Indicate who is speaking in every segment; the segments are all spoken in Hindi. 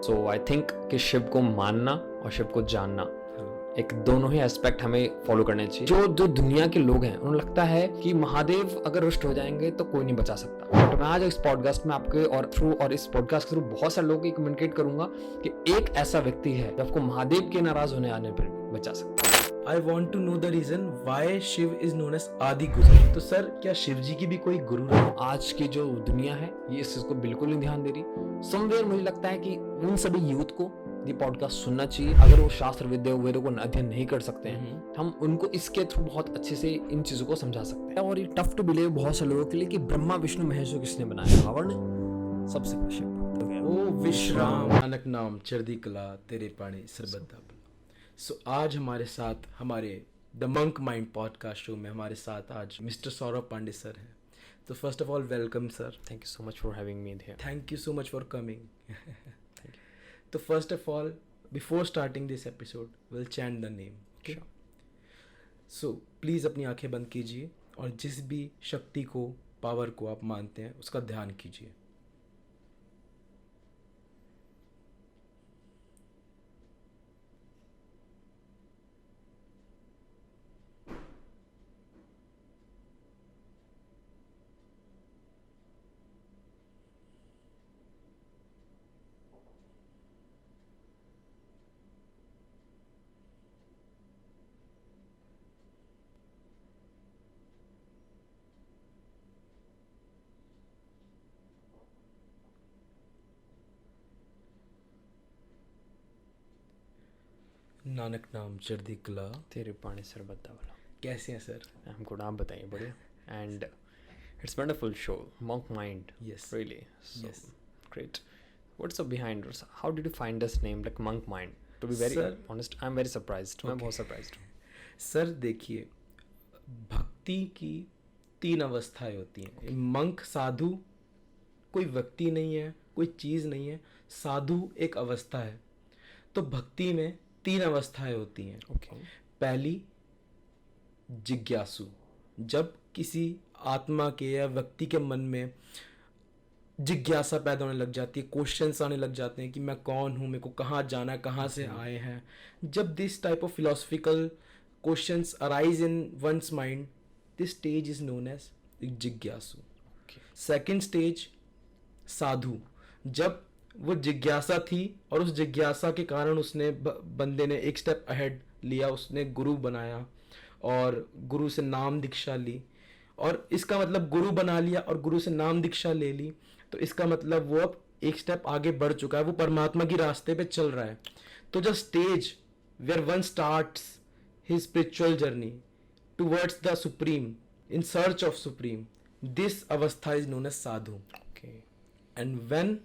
Speaker 1: सो आई थिंक कि शिव को मानना और शिव को जानना एक दोनों ही एस्पेक्ट हमें फॉलो करने चाहिए। जो दुनिया के लोग हैं उन्हें लगता है कि महादेव अगर रुष्ट हो जाएंगे तो कोई नहीं बचा सकता। बट मैं आज इस पॉडकास्ट में आपके और इस पॉडकास्ट के थ्रू बहुत सारे लोगों को कम्युनिकेट करूंगा कि एक ऐसा व्यक्ति है जो आपको महादेव के नाराज होने आने पर बचा सकता है।
Speaker 2: I want to know the reason why Shiv is known as आदि गुरु। तो सर क्या शिव जी की भी कोई गुरु है?
Speaker 1: आज की जो दुनिया है ये इस चीज को बिल्कुल नहीं ध्यान दे रही। समवेयर मुझे लगता है कि उन सभी यूथ को ये पॉडकास्ट सुनना चाहिए। अगर वो शास्त्र वेदों को अध्ययन नहीं कर सकते हैं, हम उनको इसके थ्रू बहुत अच्छे से इन चीजों को समझा सकते हैं। और ये टफ टू बिलीव बहुत से लोगों के लिए कि ब्रह्मा विष्णु महेश को किसने बनाया? रावण ने। सबसे पहले शिव।
Speaker 2: ओ विश्राम नानक नाम चढ़दी कला तेरे पानी सरबत। सो आज हमारे साथ हमारे the monk mind podcast show में हमारे साथ आज मिस्टर सौरभ पांडे सर हैं। तो first of all welcome sir.
Speaker 1: Thank you so much for having me here.
Speaker 2: Thank you so much for coming. तो first of all before starting this episode will chant the name. Okay, so please अपनी आंखें बंद कीजिए और जिस भी शक्ति को, पावर को आप मानते हैं उसका ध्यान कीजिए। नानक नाम चढ़दी कला
Speaker 1: तेरे पानी सरबत वाला।
Speaker 2: कैसे हैं सर?
Speaker 1: आई एम गुड, आप बताइए। बढ़िया। And it's wonderful show monk mind.
Speaker 2: Yes.
Speaker 1: Really. So
Speaker 2: Yes.
Speaker 1: great. What's up behind? How did you find this name, like Monk Mind? To be very
Speaker 2: Sir-
Speaker 1: honest, I'm very surprised. मैं
Speaker 2: Okay.
Speaker 1: बहुत surprised हूँ।
Speaker 2: सर देखिए, भक्ति की 3 अवस्थाएं होती हैं। मंक साधु कोई व्यक्ति नहीं है, कोई चीज़ नहीं है, साधु एक अवस्था है। तो भक्ति में 3 अवस्थाएं होती हैं।
Speaker 1: Okay.
Speaker 2: पहली जिज्ञासु, जब किसी आत्मा के या व्यक्ति के मन में जिज्ञासा पैदा होने लग जाती है, क्वेश्चंस आने लग जाते हैं कि मैं कौन हूँ, मेरे को कहाँ जाना है, कहाँ से आए हैं। जब this type of philosophical questions arise in one's mind, this stage is known as जिज्ञासु। सेकंड स्टेज साधु, जब वो जिज्ञासा थी और उस जिज्ञासा के कारण उसने बंदे ने एक स्टेप अहेड लिया, उसने गुरु बनाया और गुरु से नाम दीक्षा ली। और इसका मतलब गुरु बना लिया और गुरु से नाम दीक्षा ले ली, तो इसका मतलब वो अब एक स्टेप आगे बढ़ चुका है, वो परमात्मा की रास्ते पे चल रहा है। तो the stage where one starts his spiritual journey towards the supreme, in search of supreme, this अवस्था is known as sadhu.
Speaker 1: Okay.
Speaker 2: And when,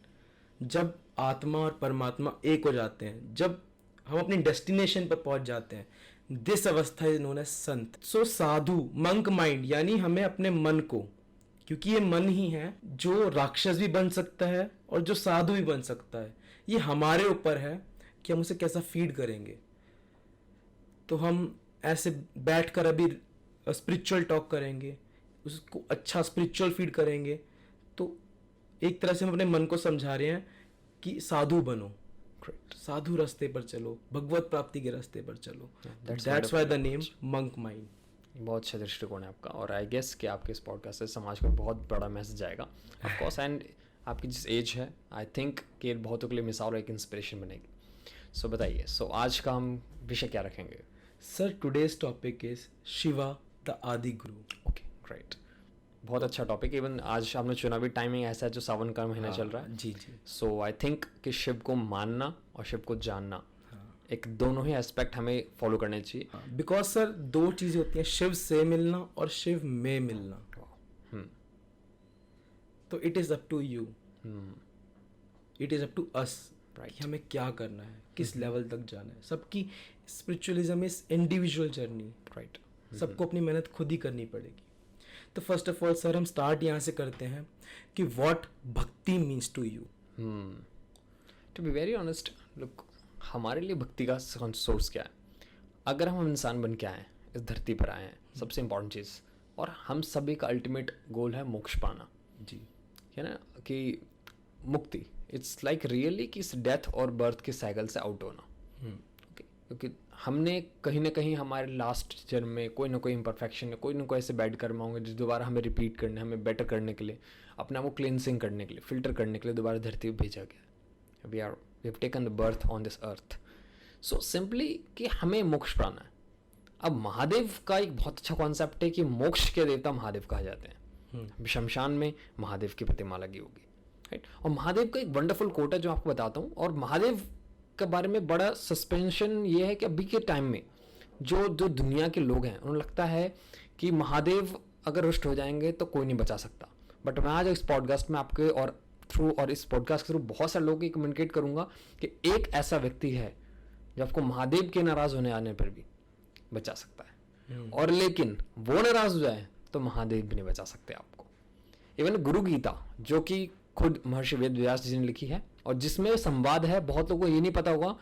Speaker 2: जब आत्मा और परमात्मा एक हो जाते हैं, जब हम अपनी डेस्टिनेशन पर पहुंच जाते हैं, दिस अवस्था is known as Sant. So Sadhu, monk mind, यानी हमें अपने मन को, क्योंकि ये मन ही है जो राक्षस भी बन सकता है और जो साधु भी बन सकता है। ये हमारे ऊपर है कि हम उसे कैसा फीड करेंगे। तो हम ऐसे बैठकर अभी स्पिरिचुअल टॉक करेंगे, उसको अच्छा स्पिरिचुअल फीड करेंगे। तो एक तरह से हम अपने मन को समझा रहे हैं कि साधु बनो, साधु रास्ते पर चलो, भगवत प्राप्ति के रास्ते पर चलो। That's why the name monk mind.
Speaker 1: बहुत अच्छा दृष्टिकोण है आपका और आई गेस कि आपके इस पॉडकास्ट से समाज को बहुत बड़ा मैसेज आएगा ऑफ कोर्स। एंड आपकी जिस एज है, आई थिंक कि बहुतों के लिए मिसाल और एक इंस्पिरेशन बनेगी। सो बताइए, आज का हम विषय क्या रखेंगे?
Speaker 2: Sir today's topic is Shiva the आदि गुरु।
Speaker 1: Okay, great. बहुत अच्छा टॉपिक। इवन आज आपने चुना भी टाइमिंग ऐसा है जो सावन का महीना चल रहा है।
Speaker 2: जी जी।
Speaker 1: सो आई थिंक कि शिव को मानना और शिव को जानना एक दोनों ही एस्पेक्ट हमें फॉलो करने चाहिए।
Speaker 2: बिकॉज सर 2 चीजें होती हैं, शिव से मिलना और शिव में मिलना। तो it is up to you, it is up to us कि हमें क्या करना है, किस लेवल तक जाना है। सबकी spiritualism is individual journey.
Speaker 1: Right.
Speaker 2: सबको अपनी मेहनत खुद ही करनी पड़ेगी। तो फर्स्ट ऑफ ऑल सर हम स्टार्ट यहाँ से करते हैं कि what bhakti means to you.
Speaker 1: To be very honest, look, हमारे लिए भक्ति का सोर्स क्या है? अगर हम इंसान बन के आए हैं, इस धरती पर आए हैं, सबसे इम्पॉर्टेंट चीज़, और हम सभी का अल्टीमेट गोल है मोक्ष पाना।
Speaker 2: जी,
Speaker 1: है ना, कि मुक्ति, इट्स लाइक रियली कि इस डेथ और बर्थ के साइकिल से आउट होना। ओके, क्योंकि हमने कहीं ना कहीं हमारे लास्ट जन्म में कोई ना कोई इम्परफेक्शन है, कोई ना कोई ऐसे बैड कर्म होंगे जो दोबारा हमें रिपीट करने, हमें बेटर करने के लिए, अपने आप को क्लिनसिंग करने के लिए, फिल्टर करने के लिए दोबारा धरती पर भेजा गया। We have taken the birth on this earth. So simply कि हमें मोक्ष पाना है। अब महादेव का एक बहुत अच्छा कॉन्सेप्ट है कि मोक्ष के देवता महादेव कहा जाते हैं। शमशान में महादेव की प्रतिमा लगी होगी, राइट। और महादेव का एक वंडरफुल कोट है जो आपको बताता हूँ। और महादेव के बारे में बड़ा सस्पेंशन ये है कि अभी के टाइम में जो दुनिया के लोग हैं उन्हें लगता है कि महादेव अगर रुष्ट हो जाएंगे तो कोई नहीं बचा सकता। बट मैं आज इस पॉडकास्ट में आपके और इस पॉडकास्ट के थ्रू बहुत सारे लोगों को कम्युनिकेट करूंगा कि एक ऐसा व्यक्ति है जो आपको महादेव के नाराज होने आने पर भी बचा सकता है। और लेकिन वो नाराज हो जाए तो महादेव भी नहीं बचा सकते आपको। इवन गुरु गीता जो कि खुद महर्षि वेद व्यास जी ने लिखी है और जिसमें संवाद है, बहुत लोगों को ये नहीं पता होगा,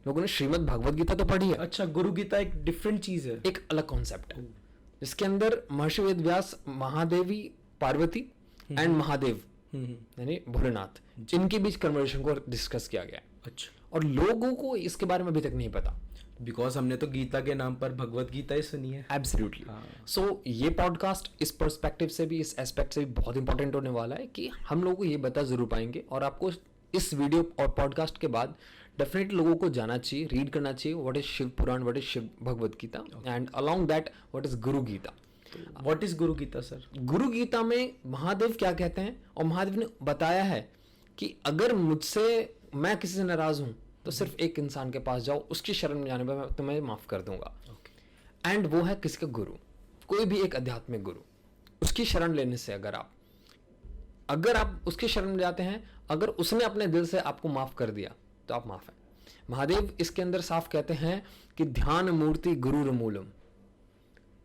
Speaker 1: लोगों ने श्रीमद् भगवद गीता तो पढ़ी है।
Speaker 2: अच्छा, गुरु गीता एक डिफरेंट चीज है,
Speaker 1: एक अलग कॉन्सेप्ट है जिसके अंदर महर्षि वेद व्यास महादेवी पार्वती एंड महादेव यानी भोलेनाथ इनके बीच कन्वर्सेशन को डिस्कस किया गया।
Speaker 2: अच्छा,
Speaker 1: और लोगों को इसके बारे में अभी तक नहीं पता,
Speaker 2: बिकॉज हमने तो गीता के नाम पर भगवत गीता ही सुनी है।
Speaker 1: एब्सोल्युटली। सो ये पॉडकास्ट इस पर्सपेक्टिव से भी, इस एस्पेक्ट से भी बहुत इंपॉर्टेंट होने वाला है कि हम लोगों को ये बता जरूर पाएंगे। और आपको इस वीडियो और पॉडकास्ट के बाद डेफिनेटली लोगों को जाना चाहिए, रीड करना चाहिए what is Shiv Puran, what is Shiv Bhagavad Gita and along that what is Guru Gita.
Speaker 2: What is Guru Gita sir?
Speaker 1: गुरु गीता में महादेव क्या कहते हैं, और महादेव ने बताया है कि अगर मुझसे मैं किसी से नाराज हूं तो सिर्फ एक इंसान के पास जाओ, उसकी शरण में जाने पर मैं तुम्हें माफ कर दूंगा। एंड वो है किसका? गुरु। कोई भी एक आध्यात्मिक गुरु, उसकी शरण लेने से अगर आप उसकी शरण में जाते हैं, अगर उसने अपने दिल से आपको माफ कर दिया तो आप माफ है। महादेव इसके अंदर साफ कहते हैं कि ध्यान मूर्ति गुरुर मूलम,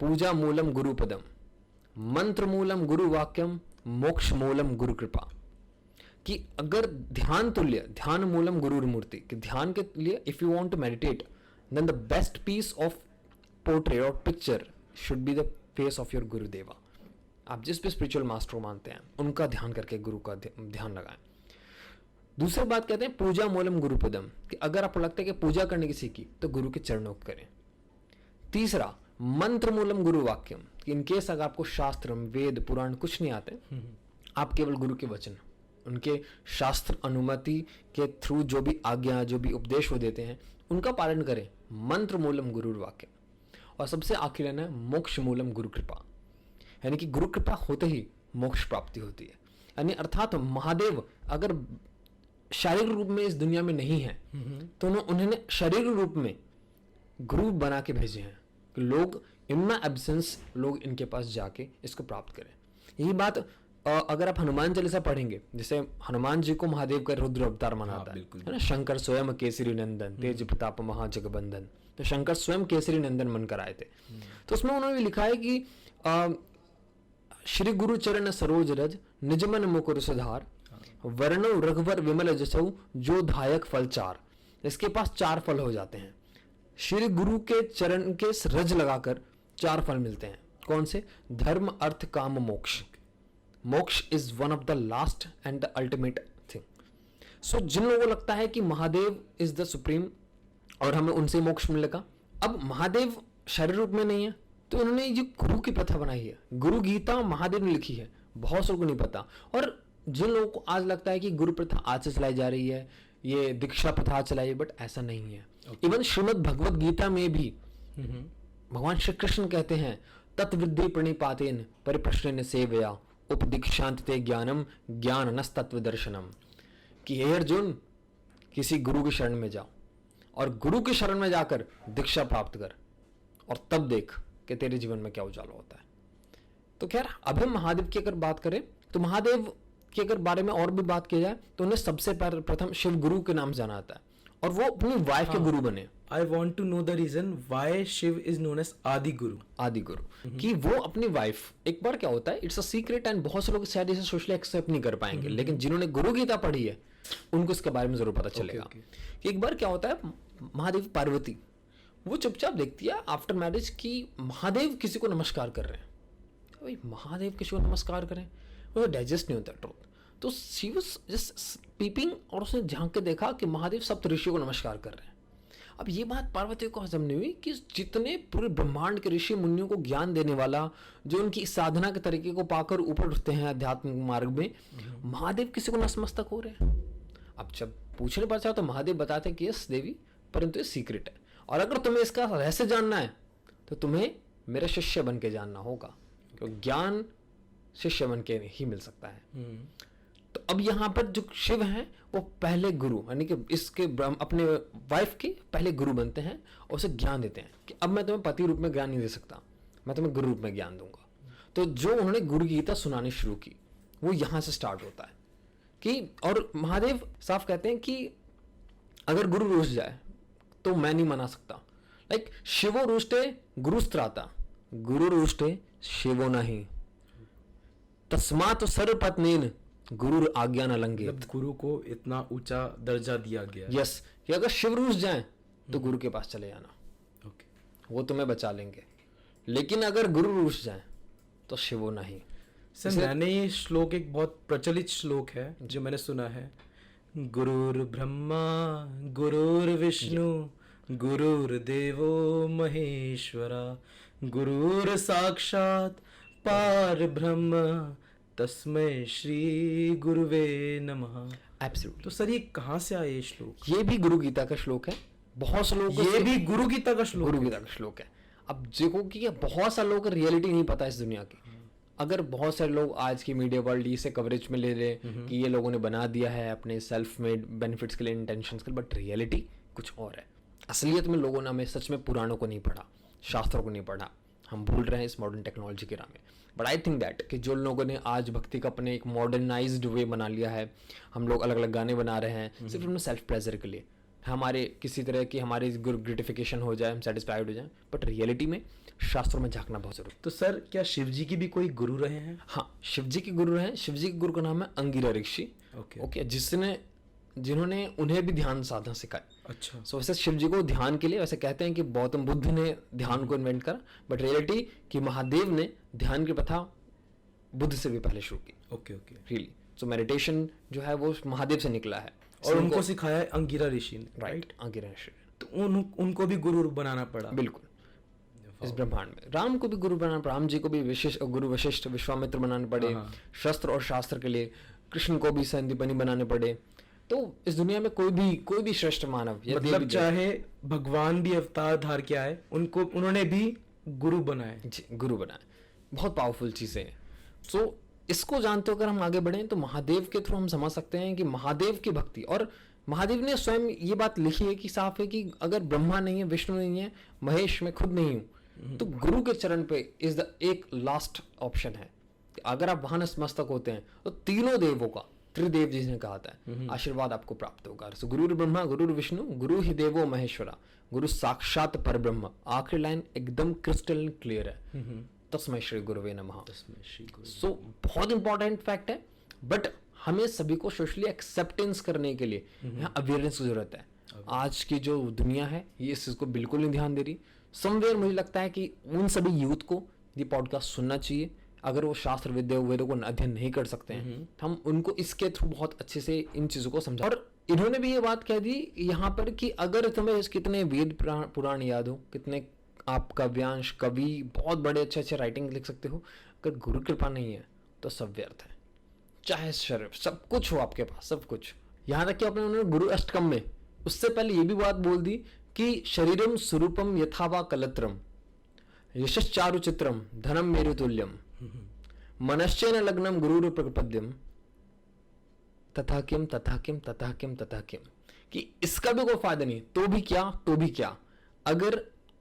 Speaker 1: पूजा मूलम गुरु पदम, मंत्र मूलम गुरु वाक्यम, मोक्ष मूलम गुरु कृपा। कि अगर ध्यान मूलम गुरु मूर्ति, कि ध्यान के लिए if you want to meditate then the best piece of portrait or picture should be the face of your Gurudeva. आप जिस भी स्पिरिचुअल मास्टर को मानते हैं उनका ध्यान करके गुरु का ध्यान लगाएं। दूसरी बात कहते हैं पूजा मूलम गुरु पदम, कि अगर आपको लगता है कि पूजा करने की सीखी तो गुरु के चरणों को करें। तीसरा मंत्र मूलम गुरु वाक्यम, कि इनकेस अगर आपको शास्त्र वेद पुराण कुछ नहीं आते, आप केवल गुरु के वचन, उनके शास्त्र अनुमति के थ्रू जो भी आज्ञा, जो भी उपदेश वो देते हैं उनका पालन करें। मंत्र मूलम गुरु वाक्य। और सबसे आखिर है मोक्ष मूलम गुरु कृपा, यानी कि गुरु कृपा होते ही मोक्ष प्राप्ति होती है। यानी अर्थात महादेव अगर शारीरिक रूप में इस दुनिया में नहीं है तो उन्होंने शारीरिक रूप में गुरु बना के भेजे हैं कि लोग इन माय एब्सेंस लोग इनके पास जाके इसको प्राप्त करें। यही बात अगर आप हनुमान चालीसा पढ़ेंगे, जैसे हनुमान जी को महादेव का रुद्र अवतार माना है ना। शंकर स्वयं केसरी नंदन, तेज प्रताप महाजगबंदन, तो शंकर स्वयं केसरी नंदन बनकर आए थे। तो उसमें उन्होंने लिखा है कि श्री गुरु चरण सरोज रज, निजमन मुकुर सुधार, वर्णो रघुवर विमल जसौ, जो धायक फल चार। इसके पास 4 फल हो जाते हैं। श्री गुरु के चरण के रज लगाकर 4 फल मिलते हैं। कौन से? धर्म अर्थ काम मोक्ष। Moksha is one of the last and the ultimate thing. So जिन लोगों को लगता है कि महादेव इज द सुप्रीम और हमें उनसे मोक्ष मिलेगा, अब महादेव शारीरिक रूप में नहीं है तो उन्होंने ये गुरु की प्रथा बनाई है। गुरु गीता महादेव ने लिखी है, बहुत से लोगों को नहीं पता। और जिन लोगों को आज लगता है कि गुरु प्रथा आज से चलाई जा रही है, ये दीक्षा प्रथा चलाई है, बट ऐसा नहीं है। इवन श्रीमद् भगवद गीता में भी भगवान श्री कृष्ण कहते हैं तत्वृद्धि प्रणिपातेन परिप्रश्न सेवया उपदीक्षांत ते ज्ञानम ज्ञाननस तत्व दर्शनम, कि हे अर्जुन किसी गुरु की शरण में जाओ और गुरु की शरण में जाकर दीक्षा प्राप्त कर और तब देख कि तेरे जीवन में क्या उजाला होता है। तो खैर अब हम महादेव की अगर बात करें तो महादेव के अगर बारे में और भी बात की जाए तो उन्हें सबसे प्रथम शिव गुरु के नाम जाना जाता है और वो अपनी वाइफ के गुरु बने।
Speaker 2: I want to know the reason why Shiv is known as आदि गुरु।
Speaker 1: आदि गुरु कि वो अपनी वाइफ, एक बार क्या होता है, इट्स अ सीक्रेट एंड बहुत से लोग शायद इसे सोशली एक्सेप्ट नहीं कर पाएंगे, लेकिन जिन्होंने गुरु गीता पढ़ी है उनको इसके बारे में जरूर पता चलेगा। कि एक बार क्या होता है, महादेव पार्वती वो चुपचाप देखती है आफ्टर मैरिज कि महादेव किसी को नमस्कार कर रहे हैं। भाई महादेव किसी को नमस्कार करें, वो डाइजेस्ट नहीं होता ट्रूथ। तो शी वाज जस्ट पीपिंग, और उसने झांक के देखा कि महादेव सप्त ऋषियों को नमस्कार कर रहे हैं। अब ये बात पार्वती को हजम नहीं हुई कि जितने पूरे ब्रह्मांड के ऋषि मुनियों को ज्ञान देने वाला, जो उनकी साधना के तरीके को पाकर ऊपर उठते हैं आध्यात्मिक मार्ग में, महादेव किसी को नतमस्तक हो रहे हैं। अब जब पूछने पर चाहो तो महादेव बताते हैं कि यस देवी, परंतु ये सीक्रेट है, और अगर तुम्हें इसका रहस्य जानना है तो तुम्हें मेरा शिष्य बन के जानना होगा, क्योंकि ज्ञान शिष्य बन के ही मिल सकता है। तो अब यहाँ पर जो शिव हैं वो पहले गुरु, यानी कि इसके अपने वाइफ के पहले गुरु बनते हैं और उसे ज्ञान देते हैं कि अब मैं तुम्हें पति रूप में ज्ञान नहीं दे सकता, मैं तुम्हें गुरु रूप में ज्ञान दूंगा। तो जो उन्होंने गुरु गीता सुनानी शुरू की वो यहाँ से स्टार्ट होता है कि, और महादेव साफ कहते हैं कि अगर गुरु रूठ जाए तो मैं नहीं मना सकता। लाइक शिवो रूष्टे गुरु स्त्राता, गुरु रूष्टे शिवो नहीं, तस्मात् सर्वपत्नीन गुरु आज्ञा न लंघे।
Speaker 2: मतलब गुरु को इतना ऊंचा दर्जा दिया गया।
Speaker 1: यस, कि अगर शिव रूठ जाए तो गुरु के पास चले जाना,
Speaker 2: ओके,
Speaker 1: वो तुम्हें बचा लेंगे, लेकिन अगर गुरु रूठ जाए तो शिवो नहीं।
Speaker 2: सर मैंने ये श्लोक, एक बहुत प्रचलित श्लोक है जो मैंने सुना है, गुरुर् ब्रह्मा गुरुर्विष्णु गुरुर्देवो महेश्वरा गुरुर् साक्षात पार ब्रह्म तस्मै श्री गुरुवे नमः।
Speaker 1: एब्सोल्युटली।
Speaker 2: तो सर ये कहाँ से आया ये श्लोक?
Speaker 1: ये भी गुरु गीता का श्लोक है, बहुत से लोगों
Speaker 2: ये भी गुरु गीता का श्लोक?
Speaker 1: गुरु गीता का श्लोक है। अब देखो कि ये बहुत सारे लोगों को रियलिटी नहीं पता इस दुनिया की। अगर बहुत सारे लोग आज की मीडिया वर्ल्ड इसे कवरेज में ले रहे कि ये लोगों ने बना दिया है अपने सेल्फ मेड बेनिफिट्स के लिए, इंटेंशंस के लिए, बट रियलिटी कुछ और है। असलियत में लोगों ने हमें सच में पुराणों को नहीं पढ़ा, शास्त्रों को नहीं पढ़ा, हम भूल रहे हैं इस मॉडर्न टेक्नोलॉजी के राह में। बट आई थिंक दैट कि जो लोगों ने आज भक्ति का अपने एक मॉडर्नाइज्ड वे बना लिया है, हम लोग अलग अलग गाने बना रहे हैं सिर्फ अपने सेल्फ प्लेजर के लिए, हमारे किसी तरह की हमारी ग्रेटिफिकेशन हो जाए, हम सेटिस्फाइड हो जाए, बट रियलिटी में शास्त्रों में झांकना बहुत जरूरी।
Speaker 2: तो सर क्या शिव जी की भी कोई गुरु रहे हैं?
Speaker 1: हाँ, शिव जी के गुरु हैं। शिव जी के गुरु का नाम है अंगिरा ऋषि। ओके, जिन्होंने उन्हें भी ध्यान साधना सिखाई।
Speaker 2: अच्छा।
Speaker 1: सो वैसे शिव जी को ध्यान के लिए वैसे कहते हैं कि गौतम बुद्ध ने ध्यान को इन्वेंट करा, बट रियलिटी कि महादेव ने ध्यान की प्रथा बुद्ध से भी पहले शुरू की।
Speaker 2: Okay okay,
Speaker 1: really. So meditation जो है वो महादेव से निकला है
Speaker 2: और उनको सिखाया है अंगिरा ऋषि ने,
Speaker 1: राइट? अंगिरा ऋषि।
Speaker 2: तो उनको भी गुरु बनाना पड़ा।
Speaker 1: बिल्कुल, इस ब्रह्मांड में राम को भी गुरु बनाना पड़ा, राम जी को भी विशिष्ट गुरु वशिष्ठ विश्वामित्र बनाने पड़े, शस्त्र और शास्त्र के लिए कृष्ण को भी संदीपनी बनाने पड़े। तो इस दुनिया में कोई भी श्रेष्ठ मानव,
Speaker 2: मतलब चाहे भगवान भी अवतार धार के आए, उन्होंने भी गुरु बनाए।
Speaker 1: जी, गुरु बनाए। बहुत पावरफुल चीजें हैं। सो इसको जानते हो अगर हम आगे बढ़े तो महादेव के थ्रू हम समझ सकते हैं कि महादेव की भक्ति, और महादेव ने स्वयं ये बात लिखी है कि साफ है कि अगर ब्रह्मा नहीं है, विष्णु नहीं है, महेश मैं खुद नहीं हूं, तो गुरु के चरण पे इज द एक लास्ट ऑप्शन है। अगर आप वहां नतमस्तक होते हैं तो तीनों देवों का, त्रिदेव जिसने कहा था, आशीर्वाद आपको प्राप्त होगा। सो गुरु ब्रह्मा गुरु विष्णु गुरु ही देवो महेश्वरा गुरु साक्षात पर ब्रह्म। आखिरी लाइन एकदम क्रिस्टल क्लियर है, तस्मै श्री गुरुवे नमः। सो बहुत इंपॉर्टेंट फैक्ट है, बट हमें सभी को सोशली एक्सेप्टेंस करने के लिए यहाँ अवेयरनेस की जरूरत है। आज की जो दुनिया है ये इस चीज को बिल्कुल नहीं ध्यान दे रही। समवेयर मुझे लगता है कि उन सभी यूथ को ये पॉडकास्ट सुनना चाहिए। अगर वो शास्त्र विद्या वेदों को अध्ययन नहीं कर सकते हैं तो हम उनको इसके थ्रू बहुत अच्छे से इन चीजों को समझा। और इन्होंने भी ये बात कह दी यहाँ पर कि अगर तुम्हें कितने वेद पुराण याद हो, कितने आप काव्यांश कवि बहुत बड़े अच्छे अच्छे राइटिंग लिख सकते हो, अगर गुरु कृपा नहीं है तो सब व्यर्थ है। चाहे शरीर सब कुछ हो आपके पास, सब कुछ, यहाँ तक कि अपने उन्होंने गुरु अष्टकम में उससे पहले ये भी बात बोल दी कि शरीरम स्वरूपम यथावा कलत्रम यशश्चारु चित्रम धनम मेरु तुल्यम मनश्चेन लग्नम गुरुर प्रपद्यम तथा किम तथा किम तथा किम तथा किम। कि इसका भी कोई फायदा नहीं, तो भी क्या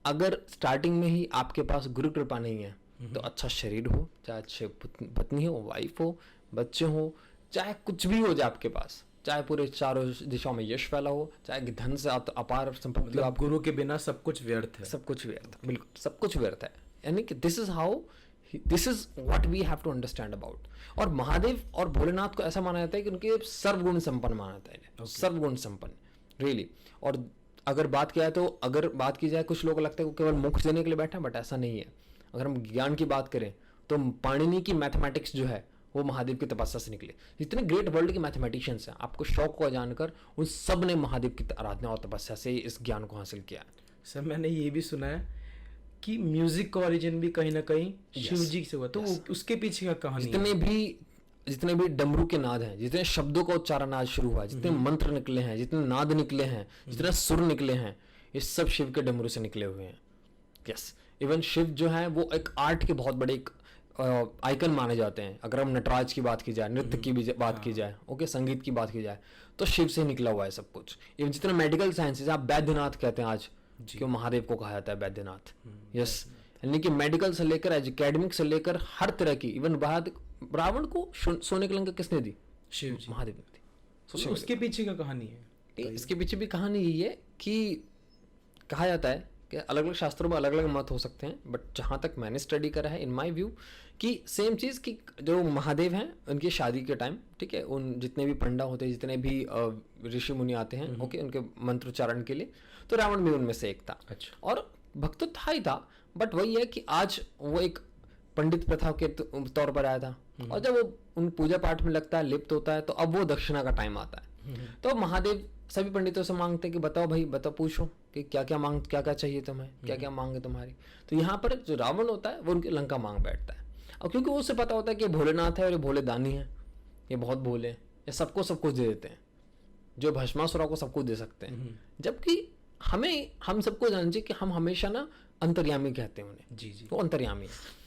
Speaker 1: अगर स्टार्टिंग में ही आपके पास गुरु कृपा नहीं है तो अच्छा शरीर हो, चाहे अच्छे पत्नी हो, वाइफ हो, बच्चे हो, चाहे कुछ भी हो जाए आपके पास, चाहे पूरे चारों दिशाओं में यश फैला हो, चाहे धन से अपार संपत्ति,
Speaker 2: मतलब आप गुरु के बिना सब कुछ व्यर्थ है।
Speaker 1: सब कुछ व्यर्थ, बिल्कुल सब कुछ व्यर्थ है। यानी कि this is what we have to understand about. और महादेव और भोलेनाथ को ऐसा माना जाता है कि उनके सर्वगुण संपन्न माना जाता है, सर्वगुण संपन्न रियली। और अगर बात की जाए कुछ लोगों को लगता है वो केवल मोक्ष देने के लिए बैठा है, बट ऐसा नहीं है। अगर हम ज्ञान की बात करें तो पाणिनि की मैथमेटिक्स जो है वो महादेव की तपस्या से निकले। जितने ग्रेट वर्ल्ड के मैथमेटिशियंस हैं, आपको शौक को जानकर उन सब ने महादेव की आराधना और तपस्या से इस ज्ञान को हासिल किया।
Speaker 2: सर मैंने ये भी सुना है कि म्यूजिक का ओरिजिन भी कहीं ना कहीं शिव जी से हुआ, तो उसके पीछे क्या कहानी है?
Speaker 1: जितने भी डमरू के नाद हैं, जितने शब्दों का उच्चारण आज शुरू हुआ, जितने मंत्र निकले हैं, जितने नाद निकले हैं, जितने सुर निकले हैं, ये सब शिव के डमरू से निकले हुए हैं। यस, इवन शिव जो है वो एक आर्ट के बहुत बड़े एक आइकन माने जाते हैं। अगर हम नटराज की बात की जाए, नृत्य की भी बात की जाए, ओके, संगीत की बात की जाए, तो शिव से निकला हुआ है सब कुछ। इवन जितने मेडिकल साइंसेज, आप वैद्यनाथ कहते हैं आज, क्यों महादेव को कहा जाता है वैद्यनाथ। यस, यानी कि मेडिकल से लेकर एकेडमिक से लेकर हर तरह की, इवन रावण को सोने की लंका किसने दी?
Speaker 2: शिव जी,
Speaker 1: महादेव ने दी।
Speaker 2: तो उसके पीछे क्या कहानी है?
Speaker 1: इसके पीछे भी कहानी यही है कि कहा जाता है कि अलग अलग शास्त्रों में अलग अलग मत हो सकते हैं, बट जहाँ तक मैंने स्टडी करा है इन माय व्यू कि सेम चीज़ कि जो महादेव हैं उनकी शादी के टाइम, ठीक है, उन जितने भी पंडा होते हैं, जितने भी ऋषि मुनि आते हैं, ओके, उनके मंत्रोच्चारण के लिए, तो रावण भी उनमें से एक था।
Speaker 2: अच्छा।
Speaker 1: और भक्त तो था ही था, बट वही है कि आज वो एक पंडित प्रथा के तौर पर आया था, और जब वो उन पूजा पाठ में लगता है, लिप्त होता है, तो अब वो दक्षिणा का टाइम आता है। तो महादेव सभी पंडितों से मांगते हैं कि बताओ भाई, बताओ, पूछो कि क्या क्या चाहिए तुम्हें, क्या क्या मांगे तुम्हारी। तो यहाँ पर जो रावण होता है वो उनकी लंका मांग बैठता है, और क्योंकि वो उसे पता होता है कि भोलेनाथ है और ये भोले दानी है, ये बहुत भोले हैं, ये सबको सब कुछ दे देते हैं, जो भस्मासुरा को सब कुछ दे सकते हैं। जबकि हम सबको जानना चाहिए कि हम हमेशा ना अंतर्यामी कहते हैं उन्हें।
Speaker 2: जी जी,
Speaker 1: वो अंतर्यामी है।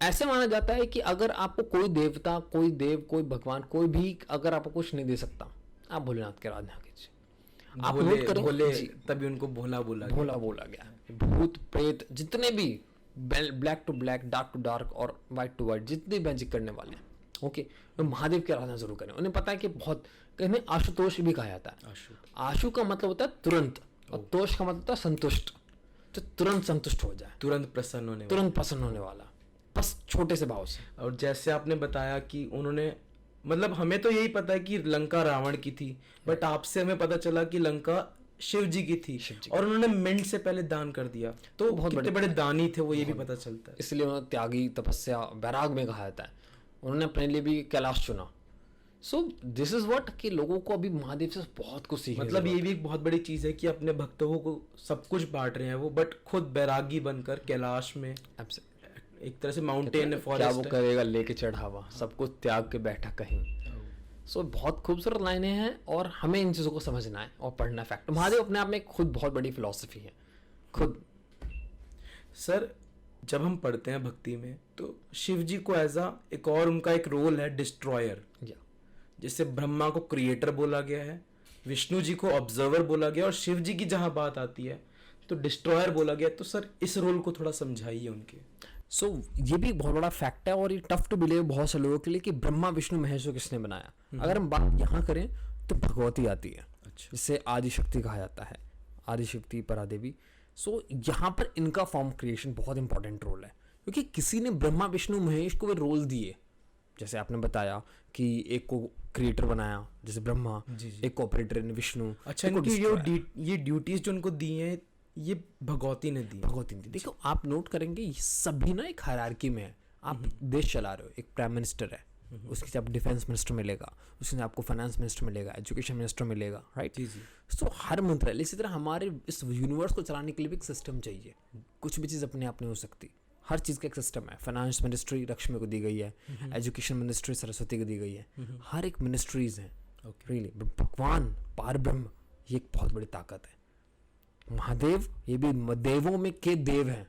Speaker 1: ऐसे माना जाता है कि अगर आपको कोई देवता, कोई देव, कोई भगवान, कोई भी अगर आपको कुछ नहीं दे सकता, आप भोलेनाथ की आराधना कीजिए। आप नोट करें,
Speaker 2: भोले तभी उनको भोला बोला
Speaker 1: गया। भूत प्रेत जितने भी black to black, dark to dark और वाइट टू वाइट जितने मैजिक करने वाले हैं, ओके, वो महादेव की आराधना जरूर करें। उन्हें पता है कि बहुत, कहने आशुतोष भी कहा जाता है। आशु का मतलब होता है तुरंत, और तोष का मतलब होता है संतुष्ट, तो तुरंत संतुष्ट हो जाए,
Speaker 2: तुरंत प्रसन्न होने
Speaker 1: वाला, बस छोटे से भाव से।
Speaker 2: और जैसे आपने बताया कि उन्होंने, मतलब हमें तो यही पता है कि लंका रावण की थी, बट आपसे हमें पता चला कि लंका शिव जी की थी, और उन्होंने मिनट से पहले दान कर दिया, तो बहुत बड़े दानी थे वो, ये भी पता चलता है।
Speaker 1: इसलिए उन्होंने त्यागी, तपस्या, वैराग में कहा जाता है। उन्होंने अपने लिए भी कैलाश चुना। सो दिस इज व्हाट कि लोगों को अभी महादेव से बहुत कुछ सीखने,
Speaker 2: मतलब ये भी एक बहुत बड़ी चीज है कि अपने भक्तों को सब कुछ बांट रहे हैं वो, बट खुद बैरागी बनकर कैलाश में, एक तरह से माउंटेन फॉरेस्ट,
Speaker 1: क्या वो करेगा लेके चढ़ावा, सब कुछ त्याग के बैठा कहीं। सो बहुत खूबसूरत लाइनें हैं, और हमें इन चीज़ों को समझना है और पढ़ना है। फैक्ट, महादेव अपने आप में खुद बहुत बड़ी फिलॉसफी है खुद।
Speaker 2: सर जब हम पढ़ते हैं भक्ति में, तो शिव जी को एक और उनका एक रोल है डिस्ट्रॉयर, जिससे ब्रह्मा को क्रिएटर बोला गया है, विष्णु जी को ऑब्जर्वर बोला गया, और शिव जी की जहां बात आती है तो डिस्ट्रॉयर बोला गया। तो सर इस रोल को थोड़ा समझाइए उनके।
Speaker 1: सो ये भी बहुत बड़ा फैक्ट है, और ये टफ टू बिलीव बहुत से लोगों के लिए कि ब्रह्मा विष्णु महेश को किसने बनाया। अगर हम बात यहाँ करें तो भगवती आती है, जिससे आदिशक्ति कहा जाता है, आदिशक्ति, परादेवी। सो यहाँ पर इनका फॉर्म क्रिएशन बहुत इंपॉर्टेंट रोल है, क्योंकि किसी ने ब्रह्मा विष्णु महेश को वे रोल दिए। जैसे आपने बताया कि एक को क्रिएटर बनाया जैसे ब्रह्मा, एक को ऑपरेटर ने विष्णु।
Speaker 2: अच्छा, इनकी ये ड्यूटीज जो उनको दी हैं ये भगवती ने दी।
Speaker 1: देखो आप नोट करेंगे ये सभी ना एक हायरार्की में है। आप देश चला रहे हो, एक प्राइम मिनिस्टर है, उसके से आपको डिफेंस मिनिस्टर मिलेगा, उसके आपको फाइनेंस मिनिस्टर मिलेगा, एजुकेशन मिनिस्टर मिलेगा, राइट। सो हर मंत्रालय, इसी तरह हमारे इस यूनिवर्स को चलाने के लिए भी एक सिस्टम चाहिए। कुछ भी चीज़ अपने आप नहीं हो सकती, हर चीज़ का एक सिस्टम है। फाइनेंस मिनिस्ट्री लक्ष्मी को दी गई है, एजुकेशन मिनिस्ट्री सरस्वती को दी गई है, हर एक मिनिस्ट्रीज हैं। रियली भगवान पार ब्रह्म, ये एक बहुत बड़ी ताकत है। महादेव ये भी देवों में के देव हैं।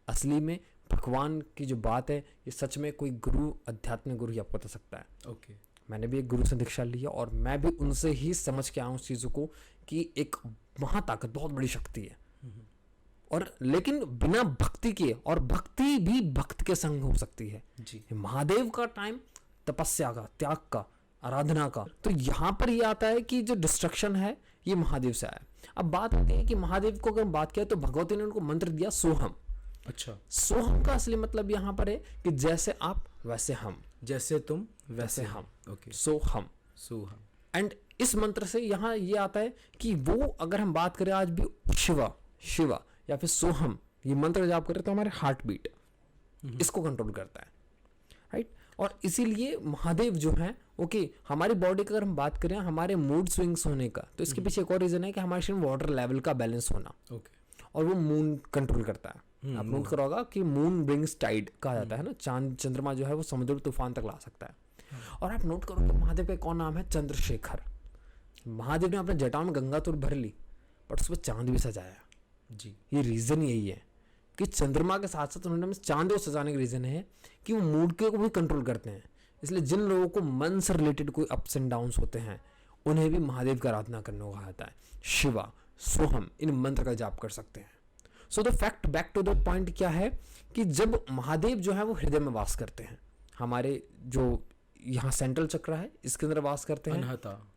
Speaker 1: असली में भगवान की जो बात है, ये सच में कोई गुरु, अध्यात्मिक गुरु ही आपको बता सकता है। मैंने भी एक गुरु से दीक्षा ली है, और मैं भी उनसे ही समझ के आया हूँ उस चीज़ों को कि एक महाताकत, बहुत बड़ी शक्ति है। और लेकिन बिना भक्ति के, और भक्ति भी भक्त के संग हो सकती है जी। महादेव का टाइम तपस्या का, त्याग का, आराधना का। तो यहाँ पर ये आता है कि जो डिस्ट्रक्शन है ये महादेव से आया। अब बात आती है कि महादेव को अगर बात किया तो भगवती ने उनको मंत्र दिया सोहम।
Speaker 2: अच्छा,
Speaker 1: सोहम का असली मतलब यहाँ पर है कि जैसे आप वैसे हम,
Speaker 2: जैसे तुम
Speaker 1: वैसे हम।
Speaker 2: Okay,
Speaker 1: Soham. एंड इस मंत्र से यहाँ ये आता है कि वो, अगर हम बात करें आज भी शिवा या फिर सोहम, ये मंत्र जब आप करें तो हमारे हार्ट बीट इसको कंट्रोल करता है, राइट। और इसीलिए महादेव जो है ओके, हमारी बॉडी का अगर हम बात करें हमारे मूड स्विंग्स होने का, तो इसके पीछे एक और रीजन है कि हमारे शरीर में वाटर लेवल का बैलेंस होना, और वो मून कंट्रोल करता है। आप नोट करो होगा कि मून ब्रिंग्स टाइड कहा जाता है ना, चांद चंद्रमा जो है वो समुद्र तूफान तक ला सकता है। और आप नोट करो कि महादेव का कौन नाम है, चंद्रशेखर। महादेव ने अपने जटाओं में गंगा तो भर ली, बट उस पर चांद भी सजाया
Speaker 2: जी।
Speaker 1: ये रीजन यही है कि चंद्रमा के साथ साथ उन्होंने चांद को सजाने का रीजन है कि वो मूड के को भी कंट्रोल करते हैं। इसलिए जिन लोगों को मन से रिलेटेड कोई अप्स एंड डाउन्स होते हैं उन्हें भी महादेव की आराधना करने को कहा जाता है। शिवा, सोहम, इन मंत्र का जाप कर सकते हैं। So the fact back to the point क्या है कि जब महादेव जो है वो हृदय में वास करते हैं, हमारे जो यहाँ सेंट्रल चक्र है इसके अंदर वास करते हैं,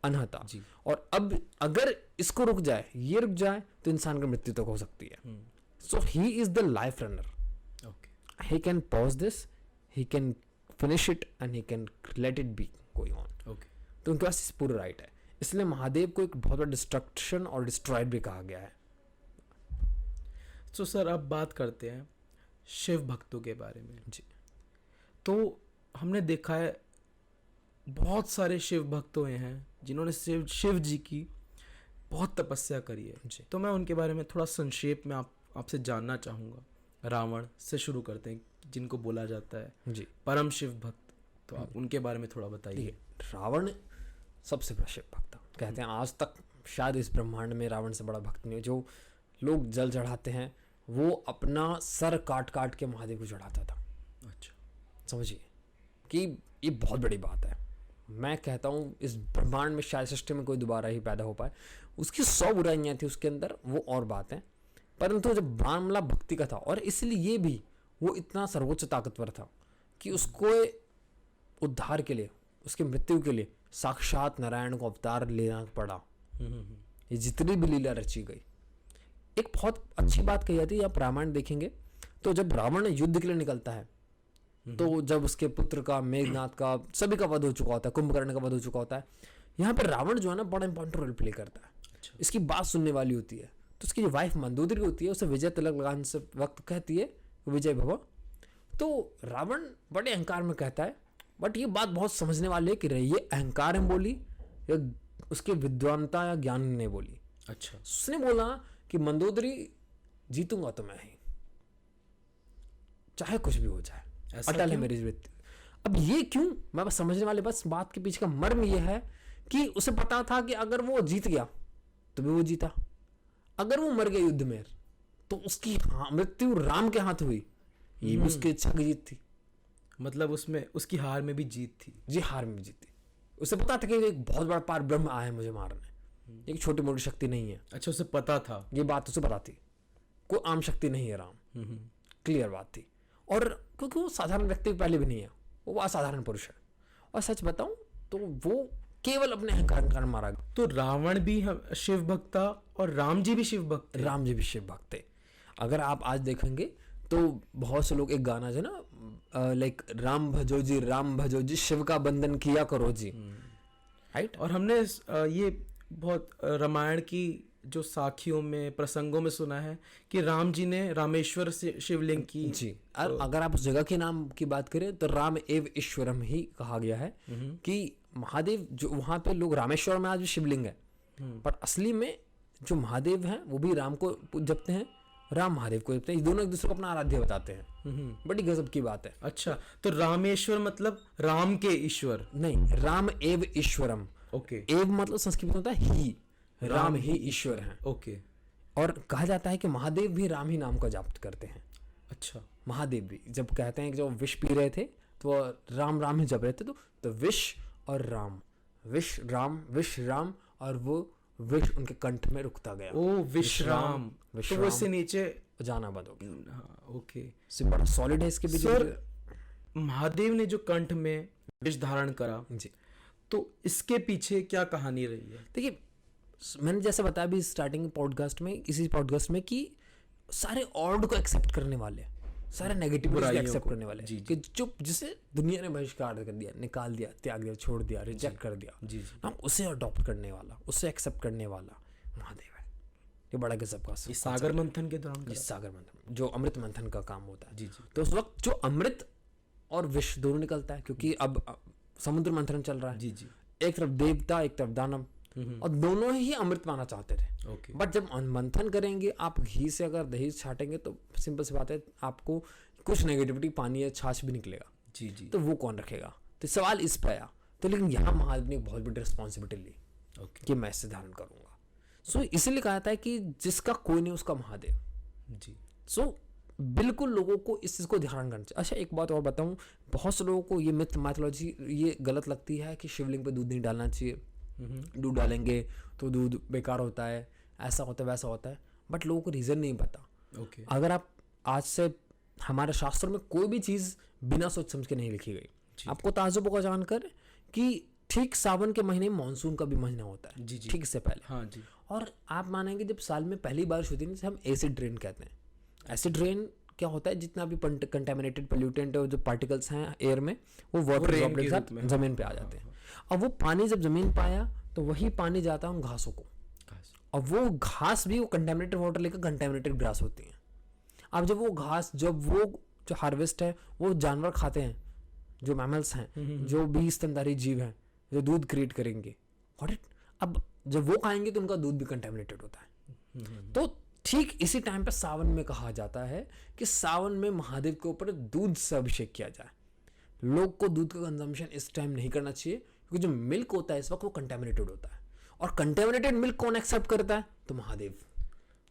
Speaker 1: अनहता
Speaker 2: जी।
Speaker 1: और अब अगर इसको रुक जाए, ये रुक जाए, तो इंसान की मृत्यु तक हो सकती है। So he is the life runner, he can pause this, he can finish it and he can let it be going on. तो उनके पास पूरा राइट है। इसलिए महादेव को एक बहुत बड़ा डिस्ट्रक्शन और डिस्ट्रॉयड भी कहा गया है।
Speaker 2: तो सर अब बात करते हैं शिव भक्तों के बारे में
Speaker 1: जी।
Speaker 2: तो हमने देखा है बहुत सारे शिव भक्त हुए हैं जिन्होंने शिव जी की बहुत तपस्या करी है
Speaker 1: जी।
Speaker 2: तो मैं उनके बारे में थोड़ा संक्षेप में आपसे जानना चाहूँगा। रावण से शुरू करते हैं, जिनको बोला जाता है
Speaker 1: जी
Speaker 2: परम शिव भक्त, तो आप उनके बारे में थोड़ा बताइए।
Speaker 1: रावण सबसे बड़ा शिव भक्त था। कहते हैं आज तक शायद इस ब्रह्मांड में रावण से बड़ा भक्त नहीं है। जो लोग जल चढ़ाते हैं वो अपना सर काट काट के महादेव को चढ़ाता था।
Speaker 2: अच्छा,
Speaker 1: समझिए कि ये बहुत बड़ी बात है। मैं कहता हूँ इस ब्रह्मांड में शायद सृष्टि में कोई दोबारा ही पैदा हो पाए। उसकी 100 बुराइयाँ थी उसके अंदर, वो और बात है, परंतु जब मामला भक्ति का था, और इसलिए ये भी वो इतना सर्वोच्च ताकतवर था कि उसको उद्धार के लिए, उसकी मृत्यु के लिए साक्षात नारायण को अवतार लेना पड़ा। ये जितनी भी लीला रची गई, एक बहुत अच्छी बात कही जाती है। आप रामायण देखेंगे तो जब रावण युद्ध के लिए निकलता है तो जब उसके पुत्र का, मेघनाथ का, सभी का वध हो चुका होता है, कुंभकर्ण का वध हो चुका होता है, यहाँ पर रावण जो है ना बड़ा इंपॉर्टेंट रोल प्ले करता है।
Speaker 2: अच्छा।
Speaker 1: इसकी बात सुनने वाली होती है। तो उसकी जो वाइफ मंदोदरी होती है उसे विजय तिलक लगाने से वक्त कहती है विजय भव। तो रावण बड़े अहंकार में कहता है, बट ये बात बहुत समझने वाली है कि ये अहंकार में बोली या उसके विद्वानता या ज्ञान ने बोली।
Speaker 2: अच्छा।
Speaker 1: उसने बोला कि मंदोदरी जीतूंगा तो मैं ही, चाहे कुछ भी हो जाए, अटल है मेरी मृत्यु। अब ये क्यों, मैं बस समझने वाले बस बात के पीछे का मर्म ये है कि उसे पता था कि अगर वो जीत गया तो भी वो जीता, अगर वो मर गया युद्ध में तो उसकी मृत्यु राम के हाथ हुई, ये भी उसकी इच्छा की जीत थी।
Speaker 2: मतलब उसमें उसकी हार में भी जीत थी।
Speaker 1: जी, हार में भी जीत थी। उसे पता था कि एक बहुत बड़ा पार ब्रह्म आया है मुझे मारने, एक छोटी मोटी शक्ति नहीं है।
Speaker 2: अच्छा, उसे पता था,
Speaker 1: ये बात उसे पता थी, कोई आम शक्ति नहीं है राम, क्लियर बात थी। और क्योंकि वो साधारण व्यक्ति पहले भी नहीं है, वो असाधारण पुरुष है। और सच बताऊं तो वो केवल अपने अहंकार के कारण मारा गया।
Speaker 2: तो रावण भी शिव भक्त था और राम जी भी शिव भक्त थे।
Speaker 1: राम जी भी शिव भक्त थे। अगर आप आज देखेंगे तो बहुत से लोग एक गाना जो ना लाइक राम भजो जी शिव का बंधन किया करो जी, राइट।
Speaker 2: और हमने ये बहुत रामायण की जो साखियों में, प्रसंगों में सुना है कि राम जी ने रामेश्वर से शिवलिंग की
Speaker 1: जी। और अगर आप उस जगह के नाम की बात करें तो राम एव ईश्वरम ही कहा गया है कि महादेव जो वहां पे लोग, रामेश्वर में आज भी शिवलिंग है, पर असली में जो महादेव हैं वो भी राम को जपते हैं, राम महादेव को जपते हैं। दोनों एक दूसरे को अपना आराध्य बताते हैं। बड़ी गजब की बात है।
Speaker 2: अच्छा, तो रामेश्वर मतलब राम के ईश्वर?
Speaker 1: नहीं, राम एव ईश्वरम।
Speaker 2: ओके।
Speaker 1: एव मतलब संस्कृत में होता है ही, राम ही ईश्वर है।
Speaker 2: ओके।
Speaker 1: और कहा जाता है कि महादेव भी राम ही नाम का जाप करते हैं।
Speaker 2: अच्छा।
Speaker 1: महादेव भी जब कहते हैं कि जब विष पी रहे थे तो राम राम ही जप रहे थे, तो विष और राम, विष राम, और वो विष उनके कंठ में रुकता गया।
Speaker 2: ओ विश्राम, तो वो इससे नीचे
Speaker 1: जाना बंद हो गया।
Speaker 2: हाँ, ओके।
Speaker 1: बड़ा सॉलिड है इसके भी।
Speaker 2: सर, महादेव ने जो कंठ में विष धारण करा
Speaker 1: जी,
Speaker 2: तो इसके पीछे क्या कहानी रही है?
Speaker 1: देखिए मैंने जैसे बताया भी स्टार्टिंग पॉडकास्ट में, इसी पॉडकास्ट में, कि सारे ऑर्ड को एक्सेप्ट करने वाले, सारे नेगेटिव एक्सेप्ट करने वाले, कि जो जिसे दुनिया ने बहिष्कार कर दिया, निकाल दिया, त्याग दिया, छोड़ दिया, रिजेक्ट कर दिया,
Speaker 2: जी।
Speaker 1: हम उसे अडॉप्ट करने वाला, उसे एक्सेप्ट करने वाला महादेव है। ये बड़ा गजब का
Speaker 2: सागर मंथन के दौरान,
Speaker 1: सागर मंथन जो अमृत मंथन का काम होता है।
Speaker 2: जी।
Speaker 1: तो उस वक्त जो अमृत और विष दोनों निकलता है, क्योंकि अब समुद्र मंथन चल रहा है।
Speaker 2: जी जी।
Speaker 1: एक तरफ देवता, एक तरफ दानव, और दोनों ही अमृत पाना चाहते थे।
Speaker 2: ओके।
Speaker 1: बट जब मंथन करेंगे आप घी से, अगर दही छाटेंगे तो सिंपल सी बात है, आपको कुछ नेगेटिविटी पानी या छाछ भी निकलेगा।
Speaker 2: जी जी।
Speaker 1: तो वो कौन रखेगा? तो सवाल इस पे आया। तो लेकिन यहाँ महादेव ने एक बहुत बड़ी रिस्पॉन्सिबिलिटी ली
Speaker 2: ओके।
Speaker 1: कि मैं इससे धारण करूंगा। सो इसीलिए कहा जाता है कि जिसका कोई नहीं उसका महादेव।
Speaker 2: जी।
Speaker 1: सो बिल्कुल लोगों को इस चीज़ को ध्यान करना चाहिए। अच्छा, एक बात और बताऊं, बहुत से लोगों को ये मिथ मैथोलॉजी ये गलत लगती है कि शिवलिंग पे दूध नहीं डालना चाहिए, दूध डालेंगे तो दूध बेकार होता है, ऐसा होता है वैसा होता है। बट लोगों को रीज़न नहीं पता।
Speaker 2: ओके।
Speaker 1: अगर आप आज से, हमारे शास्त्रों में कोई भी चीज़ बिना सोच समझ के नहीं लिखी गई। आपको ताज्जुब होगा जानकर कि ठीक सावन के महीने में मानसून का भी महीना होता है।
Speaker 2: जी जी।
Speaker 1: ठीक इससे पहले।
Speaker 2: हाँ जी।
Speaker 1: और आप मानेंगे जब साल में पहली बारिश होती है ना, हम एसिड रेन कहते हैं। एसिड रेन क्या होता है, जितना भी कंटेमिनेटेड पोल्यूटेंट और जो पार्टिकल्स हैं एयर में, वो वाटर
Speaker 2: rain
Speaker 1: ड्रॉपलेट
Speaker 2: के
Speaker 1: के
Speaker 2: रूप में।
Speaker 1: साथ जमीन पे आ जाते हैं। अब वो पानी जब जमीन पे आया तो वही पानी जाता है उन घासों को, और वो घास भी वो कंटेमिनेटेड वाटर लेकर कंटेमिनेटेड ग्रास होती हैं। अब जब वो घास, जब वो जो हार्वेस्ट है वो जानवर खाते हैं, जो मैमल्स हैं, जो भी स्तनधारी जीव हैं, जो दूध क्रिएट करेंगे, अब जब वो खाएंगे तो उनका दूध भी कंटेमिनेटेड होता है। तो ठीक इसी टाइम पे सावन में कहा जाता है कि सावन में महादेव के ऊपर दूध से अभिषेक किया जाए। लोग को दूध का कंजम्पशन इस टाइम नहीं करना चाहिए, क्योंकि जो मिल्क होता है इस वक्त वो कंटेमिनेटेड होता है, और कंटेमिनेटेड मिल्क कौन एक्सेप्ट करता है? तो महादेव,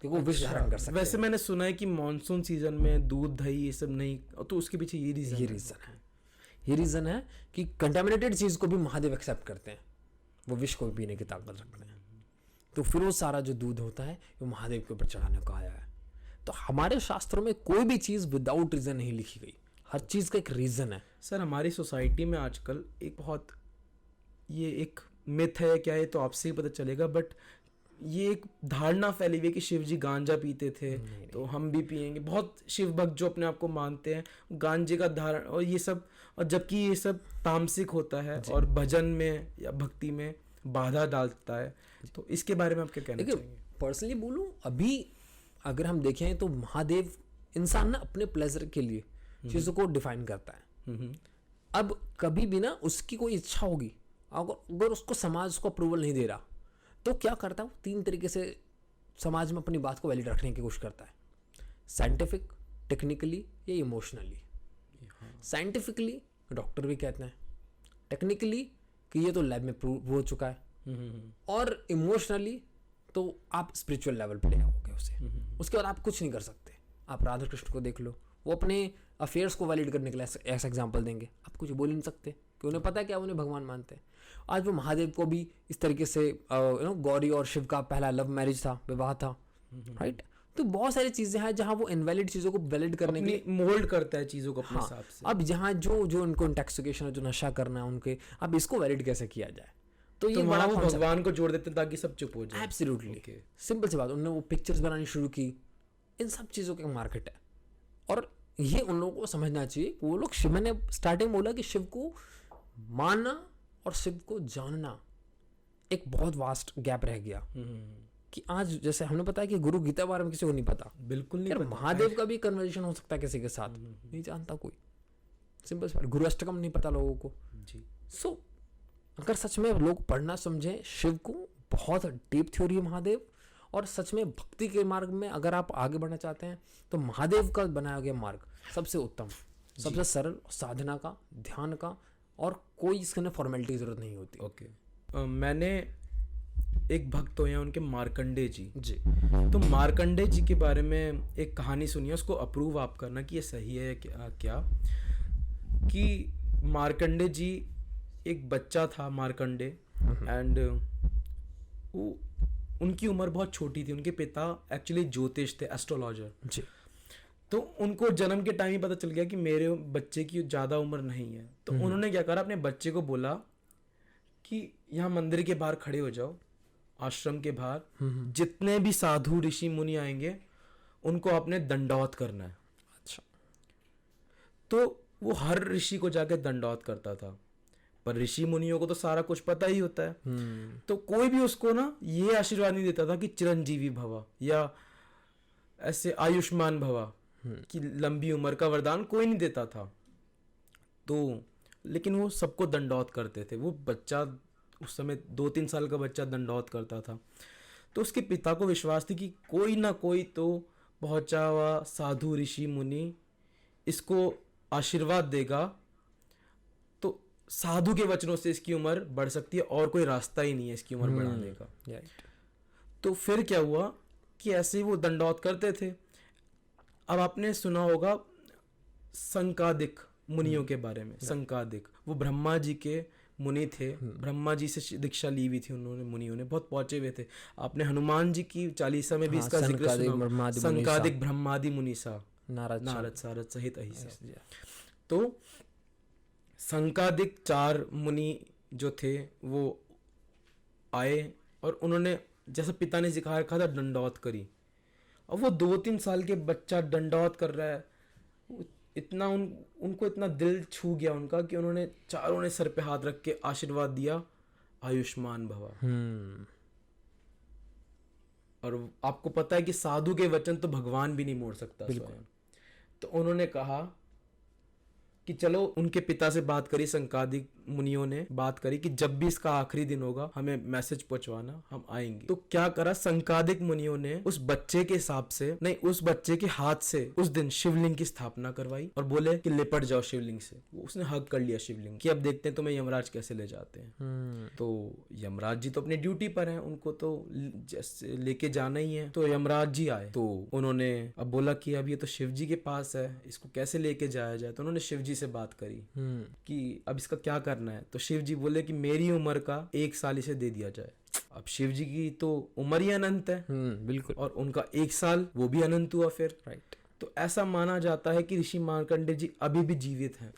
Speaker 1: क्योंकि वो विष धारण कर सकते हैं।
Speaker 2: वैसे मैंने सुना है कि मॉनसून सीजन में दूध दही ये सब नहीं, तो उसके पीछे ये रीजन
Speaker 1: ये रीजन है कि कंटेमिनेटेड चीज को भी महादेव एक्सेप्ट करते हैं, वो विष को भी पीने की ताकत रखते हैं। तो फिर वो सारा जो दूध होता है वो महादेव के ऊपर चढ़ाने को आया है। तो हमारे शास्त्रों में कोई भी चीज विदाउट रीजन नहीं लिखी गई, हर चीज का एक रीजन है।
Speaker 2: सर, हमारी सोसाइटी में आजकल एक बहुत, ये एक मिथ है क्या, ये तो आपसे ही पता चलेगा, बट ये एक धारणा फैली हुई है कि शिव जी गांजा पीते थे, तो हम भी पिएंगे। बहुत शिव भक्त जो अपने आप को मानते हैं गांजे का धारण और ये सब, और जबकि ये सब तामसिक होता है और भजन में या भक्ति में बाधा डालता है। तो इसके बारे में आप क्या कहना चाहेंगे?
Speaker 1: पर्सनली बोलूं, अभी अगर हम देखें तो महादेव, इंसान ना अपने प्लेजर के लिए चीज़ों को डिफाइन करता है। अब कभी भी ना उसकी कोई इच्छा होगी, अगर उसको समाज उसको अप्रूवल नहीं दे रहा, तो क्या करता है वो 3 तरीके से समाज में अपनी बात को वैलिड रखने की कोशिश करता है। साइंटिफिक, टेक्निकली या इमोशनली। साइंटिफिकली डॉक्टर भी कहते हैं, टेक्निकली कि ये तो लैब में प्रूव हो चुका है, और इमोशनली तो आप स्पिरिचुअल लेवल पे ले आओगे उसे। उसके बाद आप कुछ नहीं कर सकते। आप राधा कृष्ण को देख लो, वो अपने अफेयर्स को वैलिड करने के लिए ऐसा एग्जाम्पल देंगे, आप कुछ बोल नहीं सकते कि उन्हें पता है क्या, उन्हें भगवान मानते हैं। आज वो महादेव को भी इस तरीके से गौरी और शिव का पहला लव मैरिज था, विवाह था, राइट। तो बहुत सारी चीजें हैं जहां वो इनवैलिड चीजों को वैलिड करने के लिए
Speaker 2: मोल्ड करता है चीजों को अपने हिसाब से।
Speaker 1: अब जहाँ जो उनको इंटॉक्सिकेशन, जो नशा करना है उनके, अब इसको वैलिड कैसे किया जाए? तो ये बड़ा
Speaker 2: वो भगवान को जोड़ देते हैं ताकि सब चुप हो जाए।
Speaker 1: एब्सोल्युटली, सिंपल सी बात। उन्होंने वो पिक्चर्स बनानी शुरू की, इन सब चीज़ों का मार्केट है, और ये उन लोगों को समझना चाहिए। वो लोग शिव, मैंने स्टार्टिंग बोला कि शिव को मानना और शिव को जानना एक बहुत वास्ट गैप रह गया। कि आज जैसे हमने पता है कि गुरु गीता बारे में किसी को नहीं पता,
Speaker 2: बिल्कुल नहीं पता।
Speaker 1: महादेव का भी कन्वर्सेशन हो सकता है किसी के साथ, नहीं जानता कोई। सिंपल सी बात, गुरु अष्टकम नहीं पता लोगों को
Speaker 2: जी।
Speaker 1: सो अगर सच में लोग पढ़ना समझें शिव को, बहुत डीप थ्योरी है महादेव, और सच में भक्ति के मार्ग में अगर आप आगे बढ़ना चाहते हैं तो महादेव का बनाया गया मार्ग सबसे उत्तम, सबसे सरल, साधना का, ध्यान का, और कोई इसके अंदर फॉर्मेलिटी की जरूरत नहीं होती।
Speaker 2: ओके। मैंने एक भक्त हुए हैं उनके, मार्कंडे जी।
Speaker 1: तो
Speaker 2: मार्कंडे जी के बारे में एक कहानी सुनी है, उसको अप्रूव आप करना कि ये सही है क्या। कि मार्कंडे जी, एक बच्चा था मार्कंडे, एंड उनकी उम्र बहुत छोटी थी। उनके पिता एक्चुअली ज्योतिष थे, एस्ट्रोलॉजर
Speaker 1: जी।
Speaker 2: तो उनको जन्म के टाइम ही पता चल गया कि मेरे बच्चे की ज़्यादा उम्र नहीं है। तो उन्होंने क्या करा, अपने बच्चे को बोला कि यहाँ मंदिर के बाहर खड़े हो जाओ, आश्रम के बाहर, जितने भी साधु ऋषि मुनि आएंगे उनको आपने दंडौत करना है।
Speaker 1: अच्छा।
Speaker 2: तो वो हर ऋषि को जाके दंडौत करता था, पर ऋषि मुनियों को तो सारा कुछ पता ही होता है। तो कोई भी उसको ना ये आशीर्वाद नहीं देता था कि चिरंजीवी भव या ऐसे आयुष्मान भव, कि लंबी उम्र का वरदान कोई नहीं देता था। तो लेकिन वो सबको दंडौत करते थे। वो बच्चा उस समय 2-3 साल का बच्चा दंडौत करता था। तो उसके पिता को विश्वास थी कि कोई ना कोई तो पहुंचा हुआ साधु ऋषि मुनि इसको आशीर्वाद देगा, तो साधु के वचनों से इसकी उम्र बढ़ सकती है और कोई रास्ता ही नहीं है इसकी उम्र बढ़ाने का। तो फिर क्या हुआ कि ऐसे ही वो दंडौत करते थे। अब आपने सुना होगा संकादिक मुनियों के बारे में। संकादिक वो ब्रह्मा जी के मुनि थे, ब्रह्मा जी से दीक्षा ली हुई थी उन्होंने, मुनियों ने बहुत पहुंचे हुए थे। आपने हनुमान जी की चालीसा में भी इसका जिक्र सुना होगा, संकादिक ब्रह्मादि मुनीसा नारद सारद सहित अहिसा। तो संकादिक 4 मुनि जो थे वो आए और उन्होंने जैसा पिता ने सिखा रखा था दंडौत करी। अब वो 2-3 साल के बच्चा दंडौत कर रहा है, इतना उनको इतना दिल छू गया उनका कि उन्होंने चारों ने सर पे हाथ रख के आशीर्वाद दिया, आयुष्मान भवा। और आपको पता है कि साधु के वचन तो भगवान भी नहीं मोड़ सकता स्वयं। तो उन्होंने कहा कि चलो, उनके पिता से बात करी, संकादिक मुनियों ने बात करी कि जब भी इसका आखिरी दिन होगा हमें मैसेज पहुंचवाना, हम आएंगे। तो क्या करा संकादिक मुनियों ने, उस बच्चे के हिसाब से नहीं, उस बच्चे के हाथ से उस दिन शिवलिंग की स्थापना करवाई और बोले कि लिपट जाओ शिवलिंग से। उसने हग कर लिया शिवलिंग कि अब देखते हैं तुम्हें यमराज कैसे ले जाते हैं। तो यमराज जी तो अपनी ड्यूटी पर हैं, उनको तो जैसे लेके जाना ही है। तो यमराज जी आए तो उन्होंने अब बोला कि अब ये तो शिव जी के पास है, इसको कैसे लेके जाया जाए। तो उन्होंने शिव जी से बात करी कि अब इसका क्या करना है। तो शिव जी बोले कि मेरी उम्र का 1 साल इसे दे दिया जाए। अब शिव जी की तो उम्र ही अनंत है,
Speaker 1: बिल्कुल,
Speaker 2: और उनका 1 साल वो भी अनंत हुआ फिर।
Speaker 1: राइट।
Speaker 2: तो ऐसा माना जाता है कि ऋषि मार्कंडेय जी अभी भी जीवित हैं।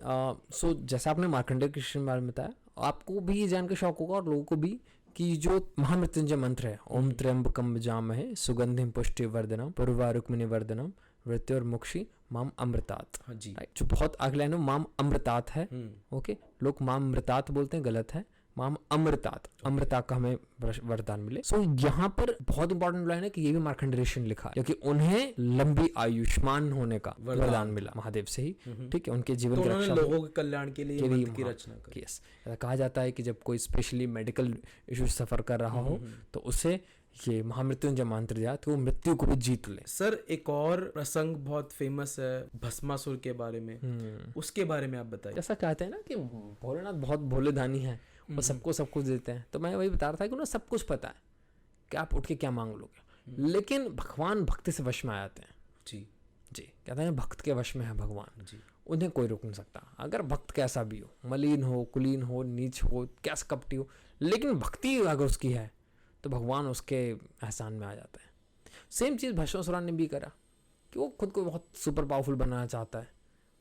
Speaker 1: सो जैसा आपने मार्कंडेय कृष्ण बारे में बताया, आपको भी ये जान के शौक होगा और लोगों को भी कि जो महामृत्युंजय मंत्र है, ओम त्र्यंबकम यजामहे सुगंधिम पुष्टिवर्धनम पूर्वारुक्मिणी वर्धनम मृत्यु और मोक्षी माम अमृतात।
Speaker 2: हाँ जी,
Speaker 1: जो बहुत अगला है ना, माम अमृतात है। ओके, लोग माम अमृतात बोलते हैं, गलत है, माम अमृतात, अमृता का हमें वरदान मिले। सो यहाँ पर बहुत इंपॉर्टेंट लाइन है कि ये भी मार्कंडेय ऋषि ने लिखा है, क्योंकि उन्हें लंबी आयुष्मान होने का वरदान मिला महादेव से ही। ठीक है, उनके जीवन की रक्षा,
Speaker 2: लोगों के कल्याण के लिए मंत्र की रचना की।
Speaker 1: यस, कहा जाता है कि जब कोई स्पेशली मेडिकल इश्यू सफर कर रहा हो तो उसे ये महामृत्युंजय मंत्र दिया तो वो मृत्यु को भी जीत ले।
Speaker 2: सर एक और प्रसंग बहुत फेमस है भस्मासुर के बारे में, उसके बारे में आप बताइए।
Speaker 1: जैसा कहते हैं ना कि भोलेनाथ बहुत भोले दानी है, वो सबको सब कुछ देते हैं। तो मैं वही बता रहा था कि उन्हें सब कुछ पता है कि आप उठ के क्या मांग लोगे, लेकिन भगवान भक्ति से वश में आ जाते हैं। जी जी, कहते हैं भक्त के वश में है भगवान जी, उन्हें कोई रोक नहीं सकता। अगर भक्त कैसा भी हो, मलिन हो, कुलीन हो, नीच हो, कैसा कपटी हो, लेकिन भक्ति अगर उसकी है तो भगवान उसके एहसान में आ जाता है। सेम चीज़ भस्मासुर ने भी करा कि वो खुद को बहुत सुपर पावरफुल बनाना चाहता है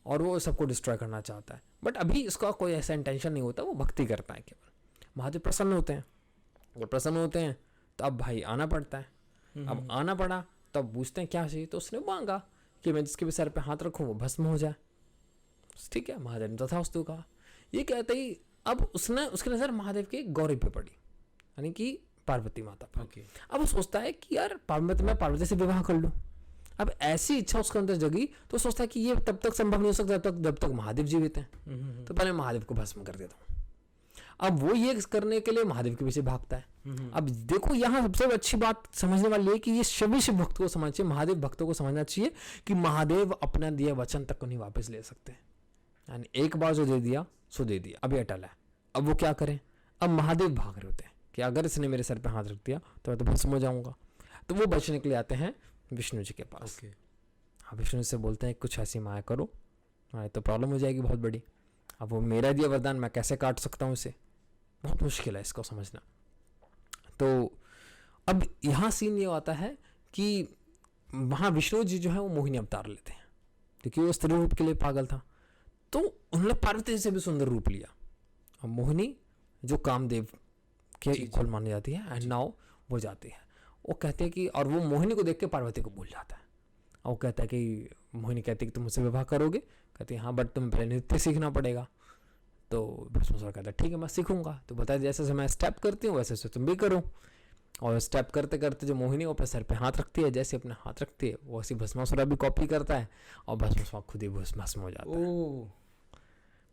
Speaker 1: और वो सबको डिस्ट्रॉय करना चाहता है, बट अभी इसका कोई ऐसा इंटेंशन नहीं होता, वो भक्ति करता है केवल। महादेव प्रसन्न होते हैं, जब प्रसन्न होते हैं तो अब भाई आना पड़ता है। अब आना पड़ा तो अब पूछते हैं क्या चाहिए, तो उसने मांगा कि मैं जिसके भी सर पे हाथ रखूँ वो भस्म हो जाए। ठीक है, महादेव ने तथास्तु कहा। ये कहते ही अब उसने, उसकी नज़र महादेव के गौरी पे पड़ी, यानी कि पार्वती माता पर। अब वो सोचता है कि यार मैं पार्वती से विवाह कर लूँ। अब ऐसी इच्छा उसके अंदर जगी तो सोचता है कि ये तब तक संभव नहीं हो सकता जब तक महादेव जीवित हैं, तो पहले महादेव को भस्म कर देता हूँ। अब वो ये करने के लिए महादेव के पीछे भागता है। अब देखो यहाँ सबसे अच्छी बात समझने वाली है कि ये सभी शिव भक्त को समझना चाहिए, महादेव भक्तों को समझना चाहिए कि महादेव अपना दिया वचन तक को नहीं वापस ले सकते, यानी एक बार जो दे दिया सो दे दिया, अभी अटल है। अब वो क्या करें, अब महादेव भाग रहे होते हैं कि अगर इसने मेरे सर पे हाथ रख दिया तो मैं तो भस्म हो जाऊंगा। तो वो बचने के लिए आते हैं विष्णु जी के पास। हाँ, विष्णु जी से बोलते हैं कुछ ऐसी माया करो, तो प्रॉब्लम हो जाएगी बहुत बड़ी। अब वो मेरा दिया वरदान मैं कैसे काट सकता हूँ इसे, बहुत मुश्किल है इसको समझना। तो अब यहाँ सीन ये आता है कि वहाँ विष्णु जी जो है वो मोहिनी अवतार लेते हैं, क्योंकि वो स्त्री रूप के लिए पागल था। तो उन्होंने पार्वती से भी सुंदर रूप लिया। अब मोहिनी जो कामदेव के इक्वल मानी जाती है, एंड नाउ वो जाती है, वो कहते हैं कि, और वो मोहिनी को देख के पार्वती को भूल जाता है। और वो कहता है कि मोहिनी कहती है कि तुम मुझसे विवाह करोगे, कहती है हाँ बट तुम्हें पहले नृत्य सीखना पड़ेगा। तो भस्मासुर कहता है ठीक है मैं सीखूंगा। तो बताया जैसे मैं स्टेप करती हूँ वैसे तुम भी करो। और स्टेप करते करते जो मोहिनी वो अपने सर पे हाथ रखती है, जैसे अपने हाथ रखती है वैसे भस्मासुर भी कॉपी करता है और भस्मासुर खुद ही भस्म हो जाता है।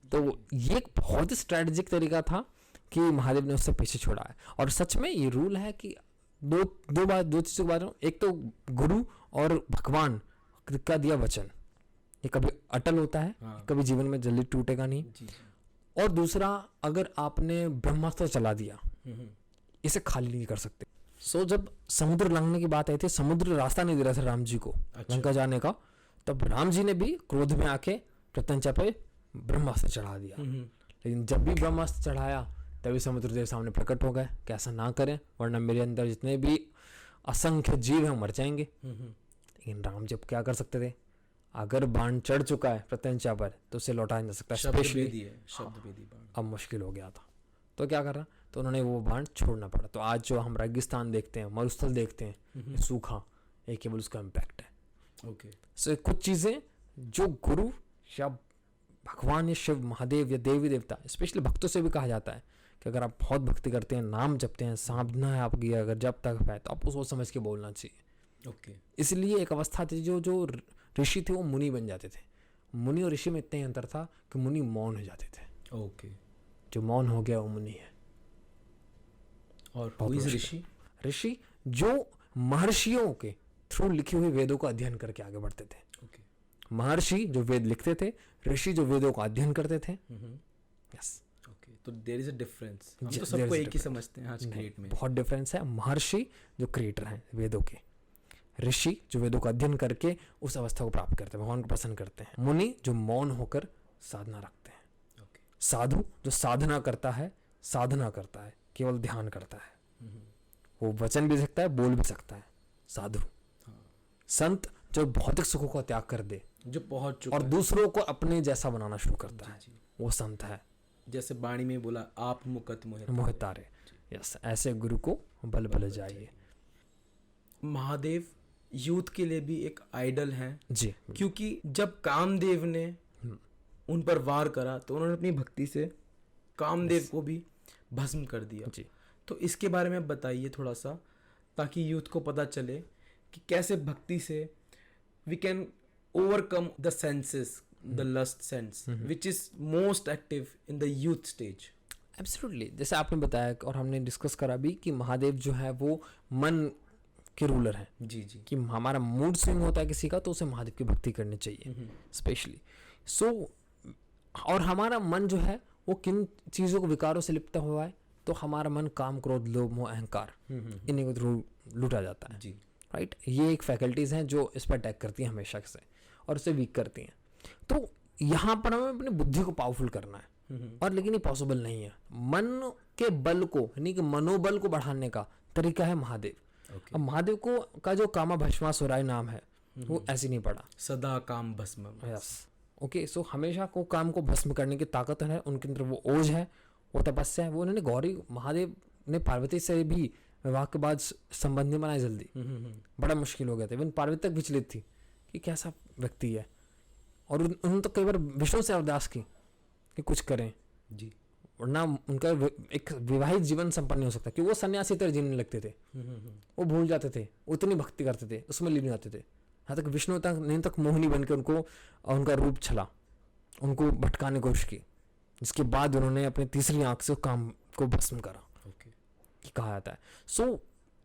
Speaker 1: तो ये एक बहुत ही स्ट्रेटेजिक तरीका था कि महादेव ने उससे पीछे छोड़ा है। और सच में ये रूल है कि दो चीज़ों के बारे में, एक तो गुरु और भगवान का दिया वचन ये कभी अटल होता है, कभी जीवन में जल्दी टूटेगा नहीं। और दूसरा, अगर आपने ब्रह्मास्त्र चला दिया, इसे खाली नहीं कर सकते। सो जब समुद्र लंघने की बात आई थी, समुद्र रास्ता नहीं दे रहा था राम जी को लंका जाने का, तब राम जी ने भी क्रोध में आके प्रत्यंचा पे ब्रह्मास्त्र चढ़ा दिया। लेकिन जब भी ब्रह्मास्त्र चढ़ाया तभी समुद्रदेव सामने प्रकट हो गए कि ऐसा ना करें, वरना मेरे अंदर जितने भी असंख्य जीव हैं मर जाएंगे। लेकिन राम जी क्या कर सकते थे? अगर बाण चढ़ चुका है प्रत्यंचा पर तो उसे लौटा नहीं जा सकता। स्पेशली अब मुश्किल हो गया था, तो क्या करा? तो उन्होंने वो बाण छोड़ना पड़ा। तो आज जो हम रेगिस्तान देखते हैं, मरुस्थल देखते हैं, सूखा, ये केवल उसका इम्पैक्ट है।
Speaker 2: ओके,
Speaker 1: सो कुछ चीज़ें जो गुरु या भगवान या शिव, महादेव या देवी देवता, स्पेशली भक्तों से भी कहा जाता है कि अगर आप बहुत भक्ति करते हैं, नाम जपते हैं, साधना है आपकी, अगर जब तक है तो आपको सोच समझ के बोलना चाहिए।
Speaker 2: ओके,
Speaker 1: इसलिए एक अवस्था थी जो ऋषि थे वो मुनि बन जाते थे। मुनि और ऋषि में इतना ही अंतर था कि मुनि मौन हो जाते थे।
Speaker 2: ओके,
Speaker 1: जो मौन हो गया वो मुनि है।
Speaker 2: और who is ऋषि?
Speaker 1: ऋषि जो महर्षियों के थ्रू लिखे हुए वेदों का अध्ययन करके आगे बढ़ते थे।
Speaker 2: ओके,
Speaker 1: महर्षि जो वेद लिखते थे, ऋषि जो वेदों का अध्ययन करते थे। यस,
Speaker 2: ओके, तो देयर इज अ डिफरेंस। हम तो
Speaker 1: there
Speaker 2: सबको
Speaker 1: is a
Speaker 2: एक ही
Speaker 1: difference.
Speaker 2: समझते हैं आज क्रिएट में।
Speaker 1: बहुत डिफरेंस है। महर्षि जो क्रिएटर हैं वेदों के, ऋषि जो वेदों का अध्ययन करके उस अवस्था को प्राप्त करते हैं, भगवान को प्रसन्न करते हैं, मुनि जो मौन होकर साधना रखते हैं,
Speaker 2: ओके,
Speaker 1: साधु जो साधना करता है, केवल ध्यान करता है, वो वचन भी सकता है, बोल भी सकता है, साधु। संत जो भौतिक सुखों का त्याग कर दे,
Speaker 2: जो पहुंच चुका
Speaker 1: और दूसरों को अपने जैसा बनाना शुरू करता है, वो संत है।
Speaker 2: जैसे बाणी में बोला, आप मुकत
Speaker 1: मोह तारे। यस, ऐसे गुरु को बल बल जाइए।
Speaker 2: महादेव यूथ के लिए भी एक आइडल हैं
Speaker 1: जी,
Speaker 2: क्योंकि जब कामदेव ने उन पर वार करा तो उन्होंने अपनी भक्ति से कामदेव को भी भस्म कर दिया।
Speaker 1: जी।
Speaker 2: तो इसके बारे में बताइए थोड़ा सा, ताकि यूथ को पता चले कि कैसे भक्ति से we can overcome the senses, the lust sense which is most active in the youth stage.
Speaker 1: Absolutely, जैसे आपने बताया और हमने डिस्कस करा भी कि महादेव जो है वो मन के रूलर हैं।
Speaker 2: जी जी,
Speaker 1: कि हमारा मूड स्विंग होता है किसी का, तो उसे महादेव की भक्ति करनी चाहिए स्पेशली। सो और हमारा मन जो है वो किन चीज़ों को, विकारों से लिपटा हुआ है, तो हमारा मन काम, क्रोध, लोभ, मोह, अहंकार, इन्हीं के थ्रू लूटा जाता है।
Speaker 2: जी,
Speaker 1: राइट, ये एक फैकल्टीज हैं जो इस पर अटैक करती हैं हमेशा से और उसे वीक करती हैं। तो यहाँ पर हमें अपनी बुद्धि को पावरफुल करना है, और लेकिन ये पॉसिबल नहीं है। मन के बल को, यानी कि मनोबल को बढ़ाने का तरीका है महादेव। अब महादेव को का जो कामा भस्मासुराय नाम है वो ऐसे नहीं पड़ा,
Speaker 2: सदा काम भस्म।
Speaker 1: Yes, okay. सो हमेशा को काम को भस्म करने की ताकत है उनके अंदर, वो ओज है, वो तपस्या है। वो उन्होंने गौरी, महादेव ने पार्वती से भी विवाह के बाद संबंध नहीं बनाया जल्दी, बड़ा मुश्किल हो गया था। इवन पार्वती तक विचलित थी कि कैसा व्यक्ति है, और उन्होंने तो कई बार विष्णु से अरदास की कि कुछ करें
Speaker 2: जी,
Speaker 1: वरना उनका एक विवाहित जीवन संपन्न नहीं हो सकता। क्योंकि वो सन्यासी तरह जीने लगते थे, वो भूल जाते थे, उतनी भक्ति करते थे, उसमें लीन जाते थे। यहाँ तक विष्णु तक मोहिनी बन के उनको, उनका रूप छला, उनको भटकाने की कोशिश की, जिसके बाद उन्होंने अपनी तीसरी आंख से काम को भस्म करा, कि कहा जाता है। सो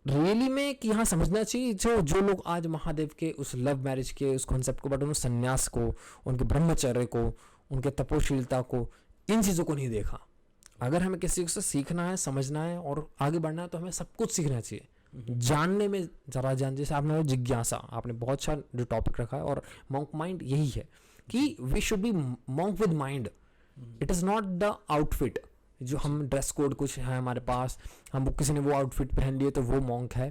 Speaker 1: रियली में कि यहाँ समझना चाहिए, जो लोग आज महादेव के उस लव मैरिज के उस कॉन्सेप्ट को, बट उन्होंने संन्यास को, उनके ब्रह्मचर्य को, उनके तपोशीलता को, इन चीज़ों को नहीं देखा। अगर हमें किसी से सीखना है, समझना है और आगे बढ़ना है, तो हमें सब कुछ सीखना चाहिए, जानने में जरा जान। जैसे आपने वो जिज्ञासा, आपने बहुत अच्छा जो टॉपिक रखा है, और मॉन्क माइंड यही है कि we should be monk with mind. It is not the outfit, जो हम ड्रेस कोड कुछ है हमारे पास, हम किसी ने वो आउटफिट पहन लिए तो वो मॉन्क है।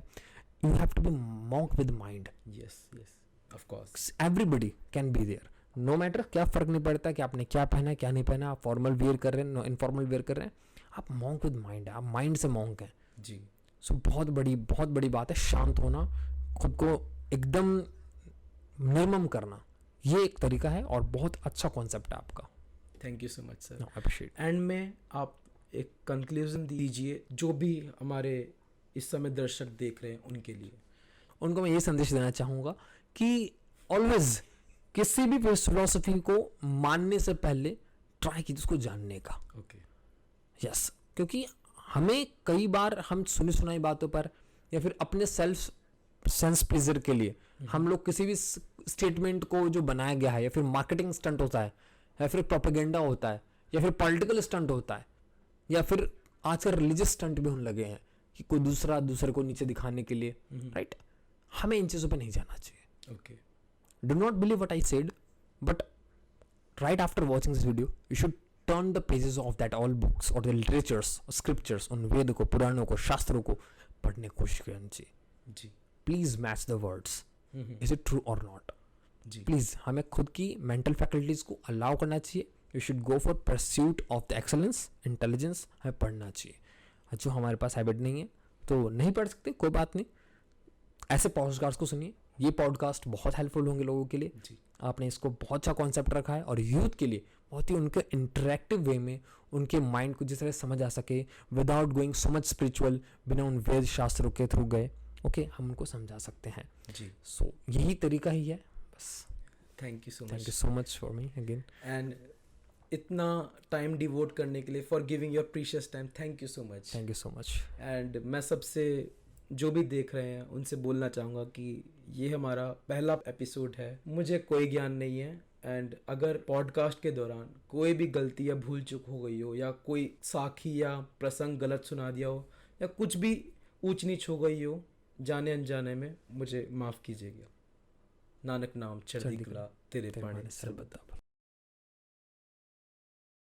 Speaker 1: You have to be monk with mind.
Speaker 2: Yes yes, of course
Speaker 1: everybody can be there, no matter, क्या फ़र्क नहीं पड़ता कि आपने क्या पहना है क्या नहीं पहना, आप फॉर्मल वेयर कर रहे हैं, इनफॉर्मल वेयर कर रहे हैं, आप मॉन्क विद माइंड है, आप माइंड से मॉन्क हैं
Speaker 2: जी।
Speaker 1: सो बहुत बड़ी बात है शांत होना, खुद को एकदम निर्मम करना, ये एक तरीका है और बहुत अच्छा कॉन्सेप्ट है आपका।
Speaker 2: Thank you so much sir,
Speaker 1: appreciate.
Speaker 2: And में आप एक कंक्लूजन दीजिए जो भी हमारे इस समय दर्शक देख रहे हैं उनके लिए।
Speaker 1: उनको मैं ये संदेश देना चाहूँगा कि ऑलवेज किसी भी फिलोसफी को मानने से पहले ट्राई कीजिए उसको जानने का।
Speaker 2: ओके।
Speaker 1: यस, क्योंकि हमें कई बार हम सुनी सुनाई बातों पर या फिर अपने सेल्फ सेंस प्लेजर के लिए हम लोग किसी भी स्टेटमेंट को जो बनाया गया है, या फिर मार्केटिंग स्टंट होता है, या फिर प्रोपेगेंडा होता है, या फिर पॉलिटिकल स्टंट होता है, या फिर आजकल रिलीजियस स्टंट भी होने लगे हैं कि कोई दूसरे को नीचे दिखाने के लिए, राइट? हमें इन चीज़ों पे नहीं जाना चाहिए।
Speaker 2: Okay.
Speaker 1: Do not believe what I said, but right after watching this video, you should turn the pages of that all books or the literatures, or scriptures, उन वेद को, पुराणों को, शास्त्रों को पढ़ने की कोशिश करनी चाहिए।
Speaker 2: जी।
Speaker 1: Please match the words. Is it true or not?
Speaker 2: Ji.
Speaker 1: Please हमें खुद की मेंटल फैकल्टीज को अलाउ करना चाहिए। You should go for pursuit of the excellence, intelligence. हमें पढ़ना चाहिए। जो हमारे पास हैबिट नहीं है तो नहीं पढ़ सकते, कोई बात नहीं। ऐसे पॉडकास्ट को सुनिए, ये पॉडकास्ट बहुत हेल्पफुल होंगे लोगों के लिए।
Speaker 2: जी।
Speaker 1: आपने इसको बहुत अच्छा कॉन्सेप्ट रखा है और यूथ के लिए बहुत ही उनके इंटरेक्टिव वे में उनके माइंड को जिस तरह समझ आ सके without going so much spiritual, बिना उन वेद शास्त्रों के थ्रू गए, ओके, हम उनको समझा सकते हैं।
Speaker 2: जी।
Speaker 1: सो यही तरीका ही है बस।
Speaker 2: Thank you so much.
Speaker 1: Thank you so much for me again,
Speaker 2: and इतना टाइम डिवोट करने के लिए, for giving your precious time, thank you so much.
Speaker 1: Thank you so much.
Speaker 2: And मैं सबसे जो भी देख रहे हैं उनसे बोलना चाहूँगा कि ये हमारा पहला एपिसोड है, मुझे कोई ज्ञान नहीं है। एंड अगर पॉडकास्ट के दौरान कोई भी गलती या भूल चूक हो गई हो, या कोई साखी या प्रसंग गलत सुना दिया हो, या कुछ भी ऊंच नीच हो गई हो जाने अनजाने में, मुझे माफ़ कीजिएगा। नानक नाम चढ़ती कला तेरे पानी सरबत।